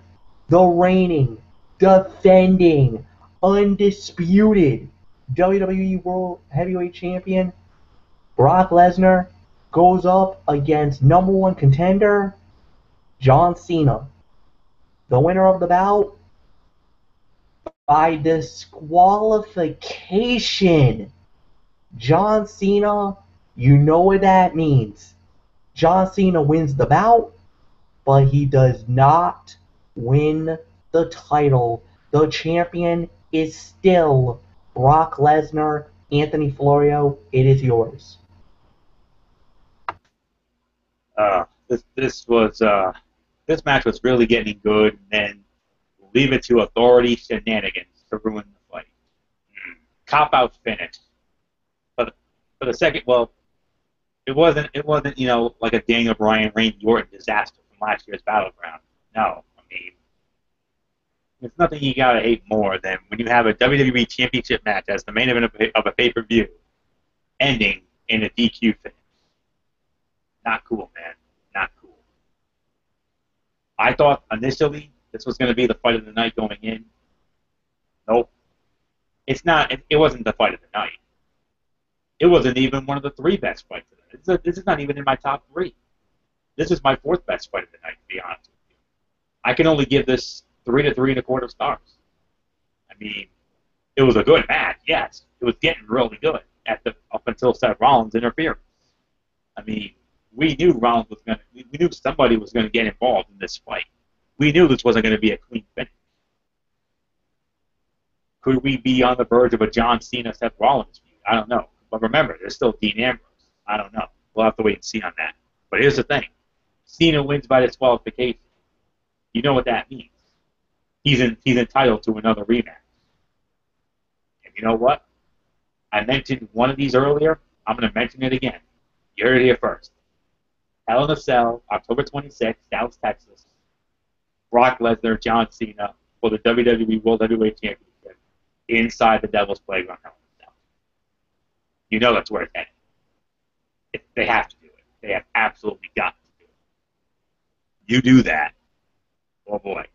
[SPEAKER 1] the reigning, defending, undisputed WWE World Heavyweight Champion Brock Lesnar goes up against #1 contender John Cena. The winner of the bout by disqualification. John Cena, you know what that means. John Cena wins the bout, but he does not win the title. The champion is still Brock Lesnar, Anthony Florio, it is yours.
[SPEAKER 2] This match was really getting good, and then leave it to authority shenanigans to ruin the fight. Cop out finish. But for the second, well, it wasn't like a Daniel Bryan Randy Orton disaster from last year's Battleground. No, I mean, there's nothing you gotta hate more than when you have a WWE Championship match as the main event of a pay-per-view ending in a DQ finish. Not cool, man. Not cool. I thought initially this was going to be the fight of the night going in. Nope. It's not. It wasn't the fight of the night. It wasn't even one of the 3 best fights of the night. This is not even in my top 3. This is my 4th best fight of the night, to be honest with you. I can only give this 3 to 3.25 stars. I mean, it was a good match, yes. It was getting really good up until Seth Rollins' interference. I mean, we knew we knew somebody was gonna get involved in this fight. We knew this wasn't gonna be a clean finish. Could we be on the verge of a John Cena Seth Rollins feud? I don't know. But remember, there's still Dean Ambrose. I don't know. We'll have to wait and see on that. But here's the thing: Cena wins by disqualification. You know what that means? He's entitled to another rematch. And you know what? I mentioned one of these earlier. I'm going to mention it again. You heard it here first. Hell in a Cell, October 26th, Dallas, Texas. Brock Lesnar, John Cena for the WWE World Heavyweight Championship inside the Devil's Playground. Hell in a Cell. You know that's where it's headed. They have to do it. They have absolutely got to do it. You do that, oh boy,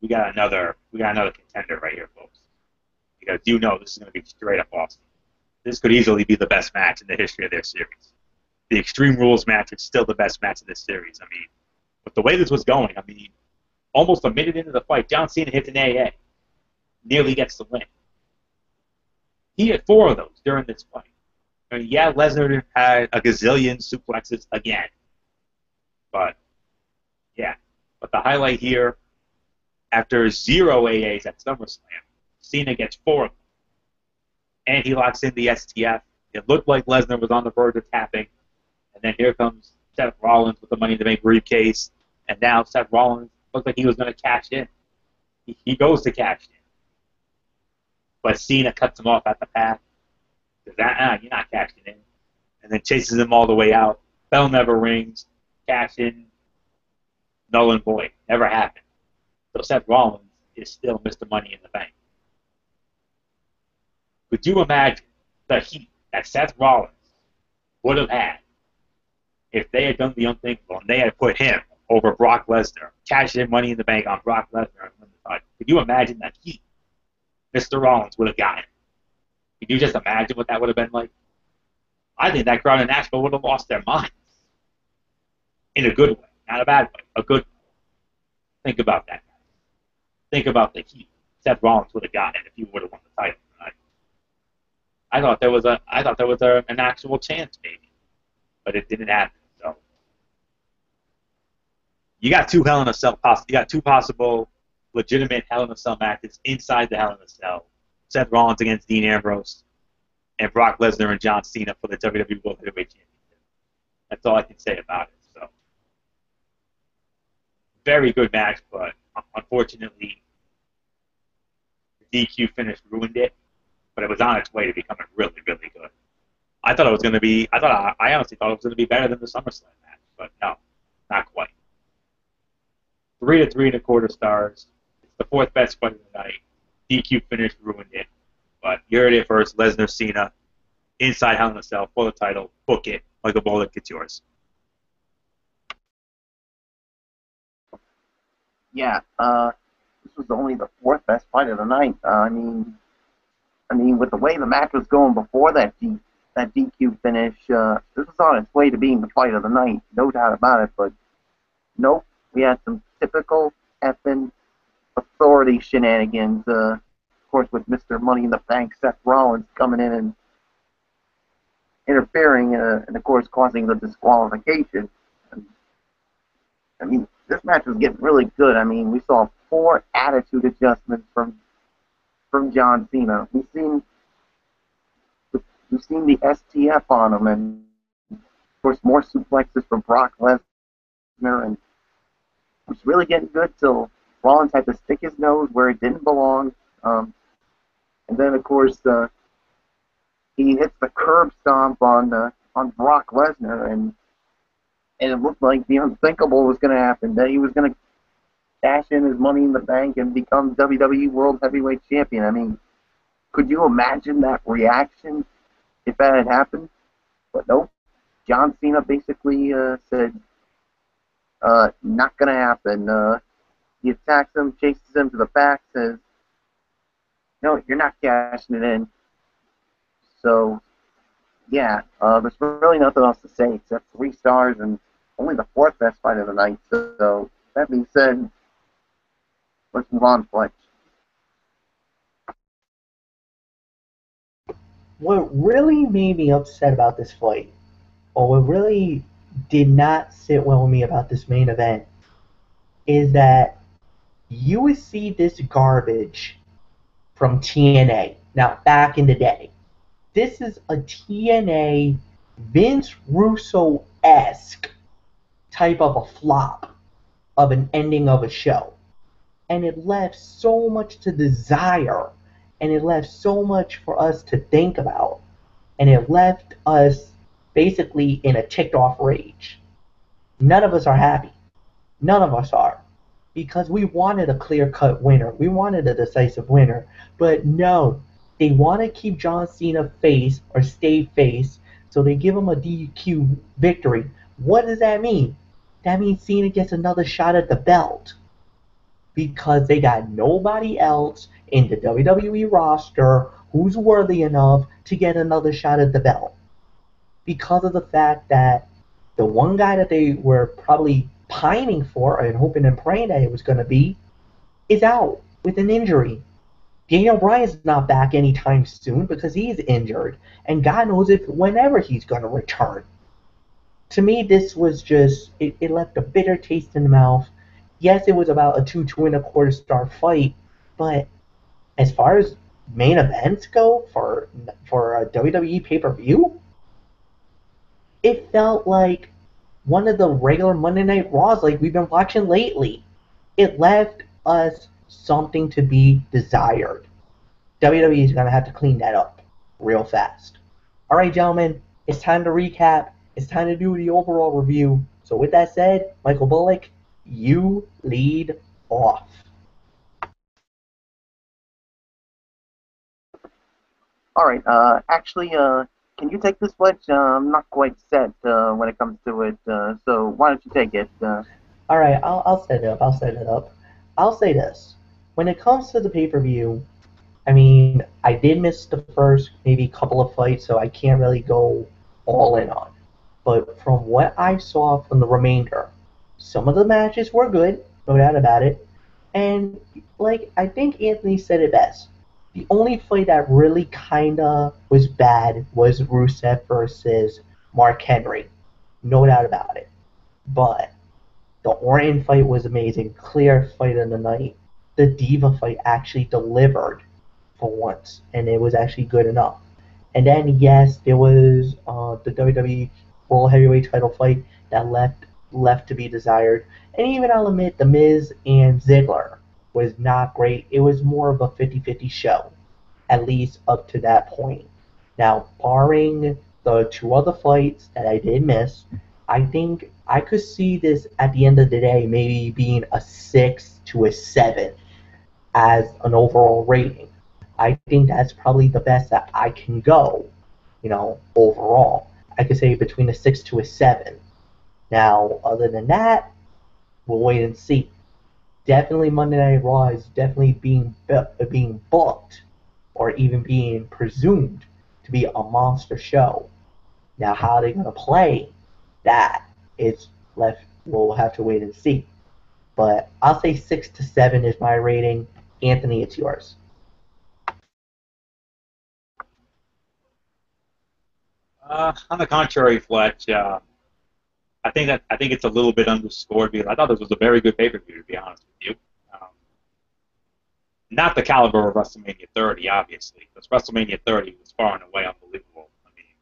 [SPEAKER 2] we got another contender right here, folks. Because you know this is going to be straight up awesome. This could easily be the best match in the history of their series. The Extreme Rules match is still the best match in this series. I mean, with the way this was going, I mean, almost a minute into the fight, John Cena hits an AA. Nearly gets the win. He had 4 of those during this fight. I mean, yeah, Lesnar had a gazillion suplexes again. But, yeah. But the highlight here, after 0 AAs at SummerSlam, Cena gets 4 of them. And he locks in the STF. It looked like Lesnar was on the verge of tapping. And then here comes Seth Rollins with the Money to Make briefcase. And now Seth Rollins looked like he was going to cash in. He goes to cash in. But Cena cuts him off at the path. Says, you're not cashing in. And then chases him all the way out. Bell never rings. Cash in. Null and void. Never happened. So Seth Rollins is still Mr. Money in the Bank. Could you imagine the heat that Seth Rollins would have had if they had done the unthinkable and they had put him over Brock Lesnar, cashed in Money in the Bank on Brock Lesnar and won the title? Could you imagine the heat Mr. Rollins would have gotten? Could you just imagine what that would have been like? I think that crowd in Nashville would have lost their minds. In a good way, not a bad way, a good way. Think about that, guys. Think about the heat Seth Rollins would have gotten if he would have won the title tonight. I thought there was an actual chance, maybe, but it didn't happen. So you got 2 Hell in a Cell. You got 2 possible, legitimate Hell in a Cell matches inside the Hell in a Cell. Seth Rollins against Dean Ambrose, and Brock Lesnar and John Cena for the WWE World Heavyweight Championship. That's all I can say about it. So very good match, but unfortunately, the DQ finish ruined it. But it was on its way to becoming really, really good. I honestly thought it was going to be better than the SummerSlam match, but no, not quite. 3 to 3.25 stars. It's the 4th best fight of the night. DQ finish ruined it. But you heard it first. Lesnar, Cena, inside Hell in a Cell for the title. Book it. Like a Bulluck, it's yours.
[SPEAKER 3] Yeah, this was only the 4th best fight of the night. I mean, with the way the match was going before that DQ finish, this was on its way to being the fight of the night, no doubt about it. But nope, we had some typical effing authority shenanigans. Of course, with Mr. Money in the Bank, Seth Rollins coming in and interfering, and of course causing the disqualification. I mean, this match was getting really good. I mean, we saw 4 attitude adjustments from from John Cena. We've seen the STF on him, and of course more suplexes from Brock Lesnar, and it was really getting good till Rollins had to stick his nose where it didn't belong. And then of course he hits the curb stomp on Brock Lesnar, and it looked like the unthinkable was going to happen, that he was going to cash in his Money in the Bank and become WWE World Heavyweight Champion. I mean, could you imagine that reaction if that had happened? But nope. John Cena basically said, not going to happen. He attacks him, chases him to the back, says, no, you're not cashing it in. So, yeah, there's really nothing else to say except 3 stars and only the 4th best fight of the night. So that being said, let's move on, Fletch.
[SPEAKER 1] What really made me upset about this fight, or what really did not sit well with me about this main event, is that you would see this garbage from TNA. Now, back in the day, this is a TNA Vince Russo-esque type of a flop of an ending of a show. And it left so much to desire, and it left so much for us to think about, and it left us basically in a ticked off rage. None of us are happy. None of us are. Because we wanted a clear-cut winner. We wanted a decisive winner. But no, they want to keep John Cena face or stay face, so they give him a DQ victory. What does that mean? That means Cena gets another shot at the belt. Because they got nobody else in the WWE roster who's worthy enough to get another shot at the belt. Because of the fact that the one guy that they were probably pining for and hoping and praying that it was going to be is out with an injury. Daniel Bryan's not back anytime soon because he's injured, and God knows if whenever he's going to return. To me, this was just, it left a bitter taste in the mouth. Yes, it was about a 2.25 star fight, but as far as main events go for a WWE pay-per-view, it felt like one of the regular Monday Night Raws like we've been watching lately. It left us something to be desired. WWE is going to have to clean that up real fast. All right, gentlemen, it's time to recap. It's time to do the overall review. So with that said, Michael Bulluck, you lead off.
[SPEAKER 3] All right. Actually, can you take this, Fletch? I'm not quite set when it comes to it. So why don't you take it?
[SPEAKER 1] All right, I'll set it up. I'll say this. When it comes to the pay-per-view, I mean, I did miss the first maybe couple of fights, so I can't really go all in on. But from what I saw from the remainder, some of the matches were good, no doubt about it. And, like, I think Anthony said it best. The only fight that really kinda was bad was Rusev versus Mark Henry. No doubt about it. But the Orton fight was amazing. Clear fight of the night. The Diva fight actually delivered for once, and it was actually good enough. And then, yes, there was the WWE World Heavyweight title fight that left to be desired. And even I'll admit, The Miz and Ziggler was not great. It was more of a 50-50 show, at least up to that point. Now, barring the 2 other fights that I did miss, I think I could see this at the end of the day maybe being a 6 to a 7 as an overall rating. I think that's probably the best that I can go, overall. I could say between a 6 to a 7. Now, other than that, we'll wait and see. Definitely Monday Night Raw is definitely being booked or even being presumed to be a monster show. Now, how they're going to play that is left. We'll have to wait and see. But I'll say 6 to 7 is my rating. Anthony, it's yours.
[SPEAKER 2] On the contrary, Fletch, I think it's a little bit underscored because I thought this was a very good pay-per-view, to be honest with you. not the caliber of WrestleMania 30, obviously, because WrestleMania 30 was far and away unbelievable. I mean,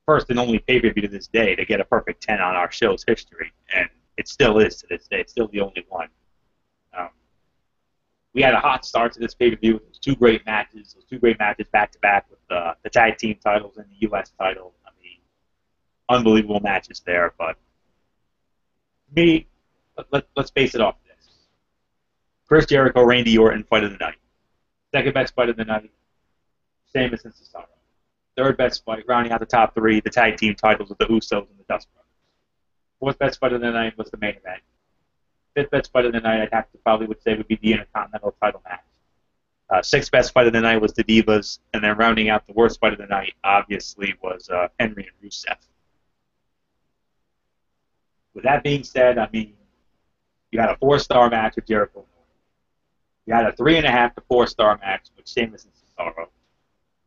[SPEAKER 2] first and only pay-per-view to this day to get a perfect 10 on our show's history, and it still is to this day. It's still the only one. We had a hot start to this pay-per-view with those two great matches back-to-back with the tag team titles and the U.S. title. I mean, unbelievable matches there, but to me, let's base it off this. Chris Jericho, Randy Orton, fight of the night. Second best fight of the night, Sheamus and Cesaro. Third best fight, rounding out the top three, the tag team titles with the Usos and the Dust Brothers. Fourth best fight of the night was the main event. Fifth best fight of the night, I'd have to probably would say would be the Intercontinental title match. Sixth best fight of the night was the Divas, and then rounding out the worst fight of the night, obviously, was Henry and Rusev. With that being said, I mean, you had a 4-star match with Jericho. You had a 3.5 to 4-star match with Sheamus and Cesaro.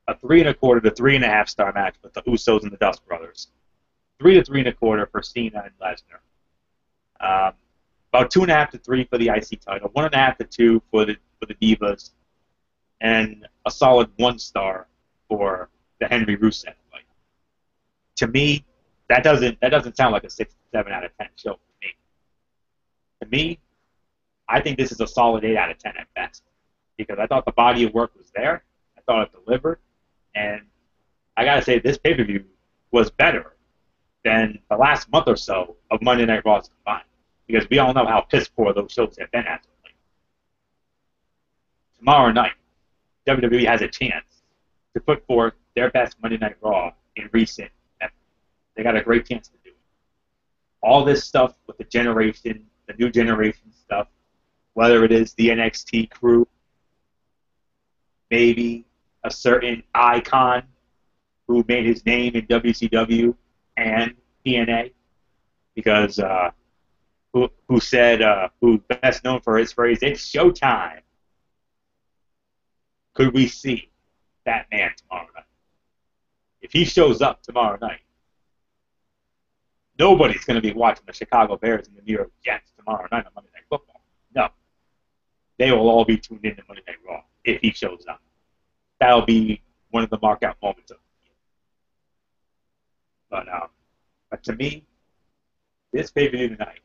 [SPEAKER 2] A 3 1/4 to 3.5 star match with the Usos and the Dust Brothers. 3 to 3 1/4 for Cena and Lesnar. About 2.5 to 3 for the IC title. 1.5 to 2 for the Divas, and a solid 1 star for the Henry Rusev fight. To me, that doesn't sound like a 6 to 7 out of 10 show for me. To me, I think this is a solid 8 out of 10 at best, because I thought the body of work was there. I thought it delivered, and I gotta say this pay-per-view was better than the last month or so of Monday Night Raws combined, because we all know how piss poor those shows have been as of late. Tomorrow night, WWE has a chance to put forth their best Monday Night Raw in recent memory. They got a great chance to do it. All this stuff with the generation, the new generation stuff, whether it is the NXT crew, maybe a certain icon who made his name in WCW and TNA, because who's best known for his phrase, "It's showtime." Could we see that man tomorrow night? If he shows up tomorrow night, nobody's going to be watching the Chicago Bears and the New York Jets tomorrow night on Monday Night Football. No. They will all be tuned in to Monday Night Raw if he shows up. That'll be one of the mark-out moments of the year. But to me, this pay-per-view tonight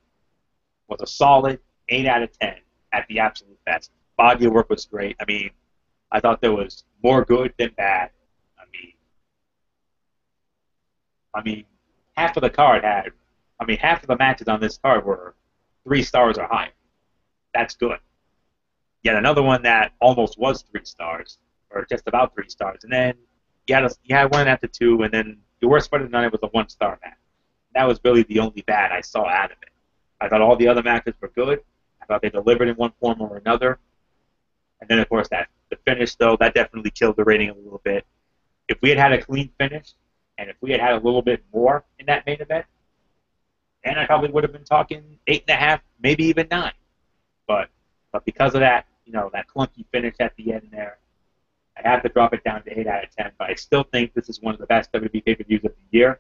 [SPEAKER 2] was a solid 8 out of 10 at the absolute best. Body of work was great. I mean, I thought there was more good than bad. I mean, half of the matches on this card were 3 stars or higher. That's good. Yet another one that almost was 3 stars, or just about 3 stars, and then you had 1.5 to 2, and then the worst part of the night was a 1-star match. That was really the only bad I saw out of it. I thought all the other matches were good. I thought they delivered in one form or another. And then, of course, the finish, though, that definitely killed the rating a little bit. If we had a clean finish, and if we had a little bit more in that main event, then I probably would have been talking 8.5, maybe even 9. But because of that, that clunky finish at the end there, I have to drop it down to 8 out of 10. But I still think this is one of the best WWE pay-per-views of the year.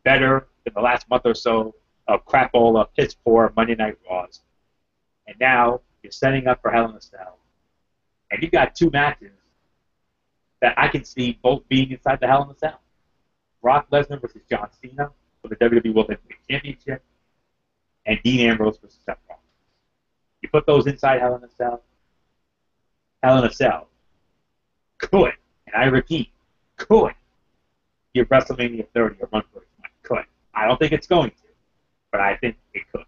[SPEAKER 2] Better than the last month or so of crapola, piss poor Monday Night Raws. And now you're setting up for Hell in a Cell. And you've got 2 matches that I can see both being inside the Hell in a Cell. Brock Lesnar versus John Cena for the WWE World Heavyweight Championship, and Dean Ambrose versus Seth Rollins. You put those inside Hell in a Cell. Hell in a Cell could, and I repeat, could give WrestleMania 30 a run for its money. Could. I don't think it's going to, but I think it could.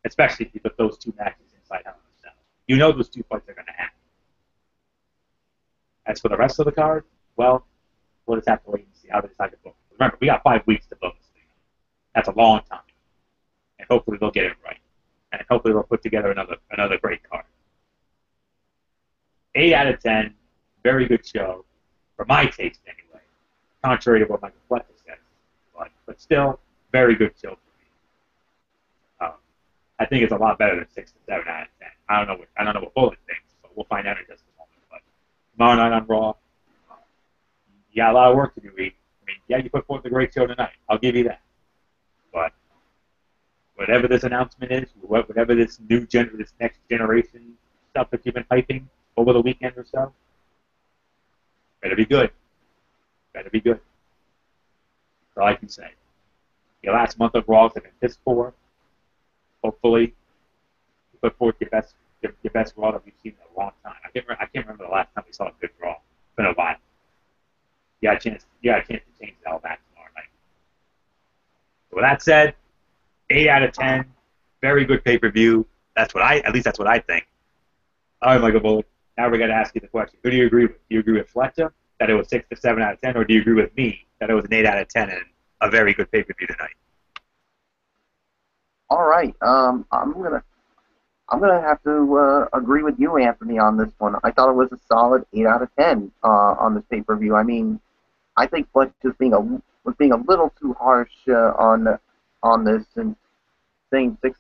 [SPEAKER 2] Especially if you put those 2 matches inside Hell in a Cell. You know those 2 fights are going to happen. As for the rest of the card, well, we'll just have to wait and see how they decide to book. Remember, we got 5 weeks to book this thing. That's a long time. And hopefully they'll get it right. And hopefully they'll put together another great card. 8 out of 10, very good show, for my taste anyway. Contrary to what Michael Fletcher says. But still, very good show for me. I think it's a lot better than 6 to 7 out of 10. I don't know what Bulluck thinks, but we'll find out in just a moment. But tomorrow night on Raw, you got a lot of work to do, Reed. I mean, yeah, you put forth a great show tonight. I'll give you that. But whatever this announcement is, whatever this next generation stuff that you've been hyping, over the weekend or so. Better be good. Better be good. That's all I can say. Your last month of Raws have been piss poor. Hopefully, you put forth your best Raw that we've seen in a long time. I can't remember the last time we saw a good Raw. It's been a while. You got a chance to change all that tomorrow night. So with that said, 8 out of 10, very good pay-per-view. At least that's what I think. All right, Michael Bulluck. Now we're going to ask you the question. Who do you agree with? Do you agree with Fletcher that it was 6 to 7 out of 10, or do you agree with me that it was an 8 out of 10 and a very good pay-per-view tonight?
[SPEAKER 3] All right. I'm gonna have to agree with you, Anthony, on this one. I thought it was a solid 8 out of 10 on this pay-per-view. I mean, I think Fletcher was being a little too harsh on this and saying 6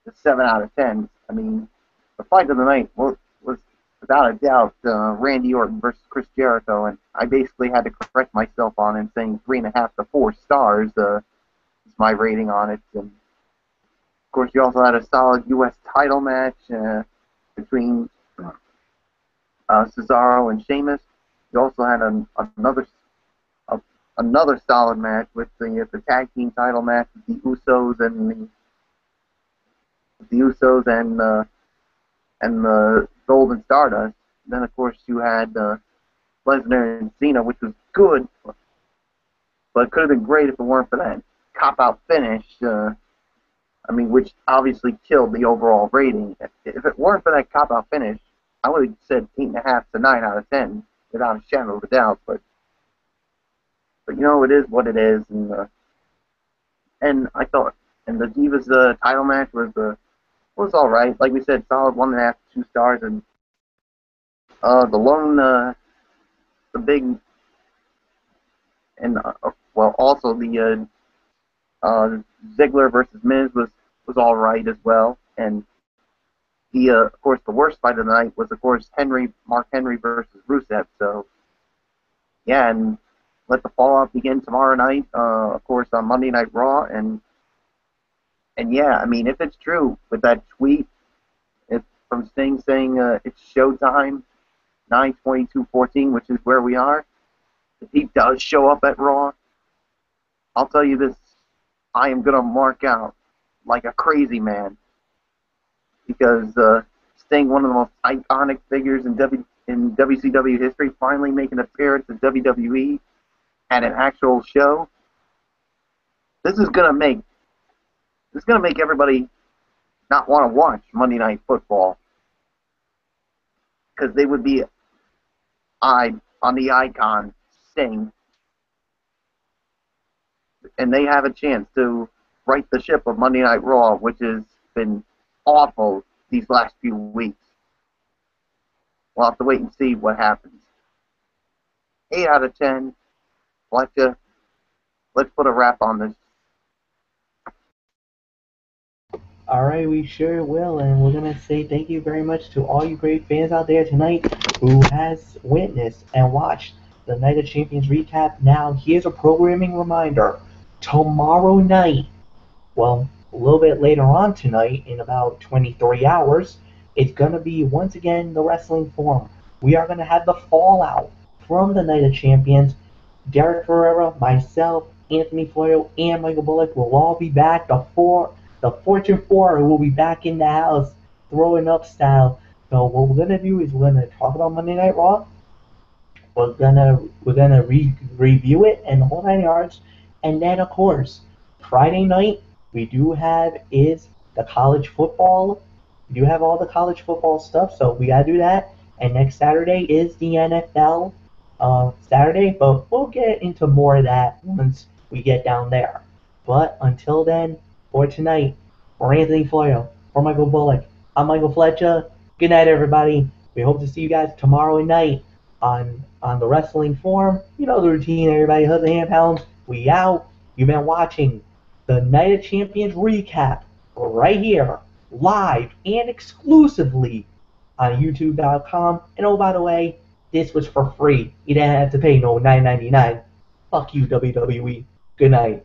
[SPEAKER 3] to 7 out of 10. I mean, the fight of the night was without a doubt Randy Orton versus Chris Jericho, and I basically had to correct myself on it, saying 3.5 to 4 stars is my rating on it. And of course, you also had a solid U.S. title match between Cesaro and Sheamus. You also had another solid match with the tag team title match with the Usos and the Golden Stardust. Then of course you had Lesnar and Cena, which was good, but it could have been great if it weren't for that cop-out finish. Which obviously killed the overall rating. If it weren't for that cop-out finish, I would have said 8.5 to 9 out of 10 without a shadow of a doubt. But you know, it is what it is, and I thought, and the Divas title match was all right. Like we said, solid 1.5 to 2 stars, and the big, and also the Ziggler versus Miz was all right as well, and of course the worst fight of the night was of course Mark Henry versus Rusev. So yeah, and let the fallout begin tomorrow night, of course on Monday Night Raw, and yeah, I mean, if it's true with that tweet from Sting saying it's showtime 9/22/14, which is where we are, if he does show up at Raw, I'll tell you this, I am going to mark out like a crazy man, because Sting, one of the most iconic figures in WCW history, finally making an appearance in WWE at an actual show. This is going to make everybody not want to watch Monday Night Football, because they would be eyed on the icon Sting, and they have a chance to right the ship of Monday Night Raw, which has been awful these last few weeks. We'll have to wait and see what happens. 8 out of 10. Let's put a wrap on this.
[SPEAKER 1] Alright, we sure will, and we're going to say thank you very much to all you great fans out there tonight who has witnessed and watched the Night of Champions recap. Now, here's a programming reminder. Tomorrow night, well, a little bit later on tonight, in about 23 hours, it's going to be, once again, the Wrestling Forum. We are going to have the fallout from the Night of Champions. Derek Ferreira, myself, Anthony Florio, and Michael Bulluck will all be back. The Fortune 4 will be back in the house, throwing up style. So what we're going to do is we're going to talk about Monday Night Raw. We're gonna review it and the whole 9 yards. And then, of course, Friday night, we do have is the college football. We do have all the college football stuff, so we gotta do that. And next Saturday is the NFL Saturday, but we'll get into more of that once we get down there. But until then, for tonight, for Anthony Florio, for Michael Bulluck, I'm Michael Fletcher. Good night, everybody. We hope to see you guys tomorrow night on the Wrestling Forum. You know the routine, everybody. Hug the hand pounds. We out. You've been watching the Night of Champions recap right here, live and exclusively on YouTube.com. And oh, by the way, this was for free. You didn't have to pay no $9.99. Fuck you, WWE. Good night.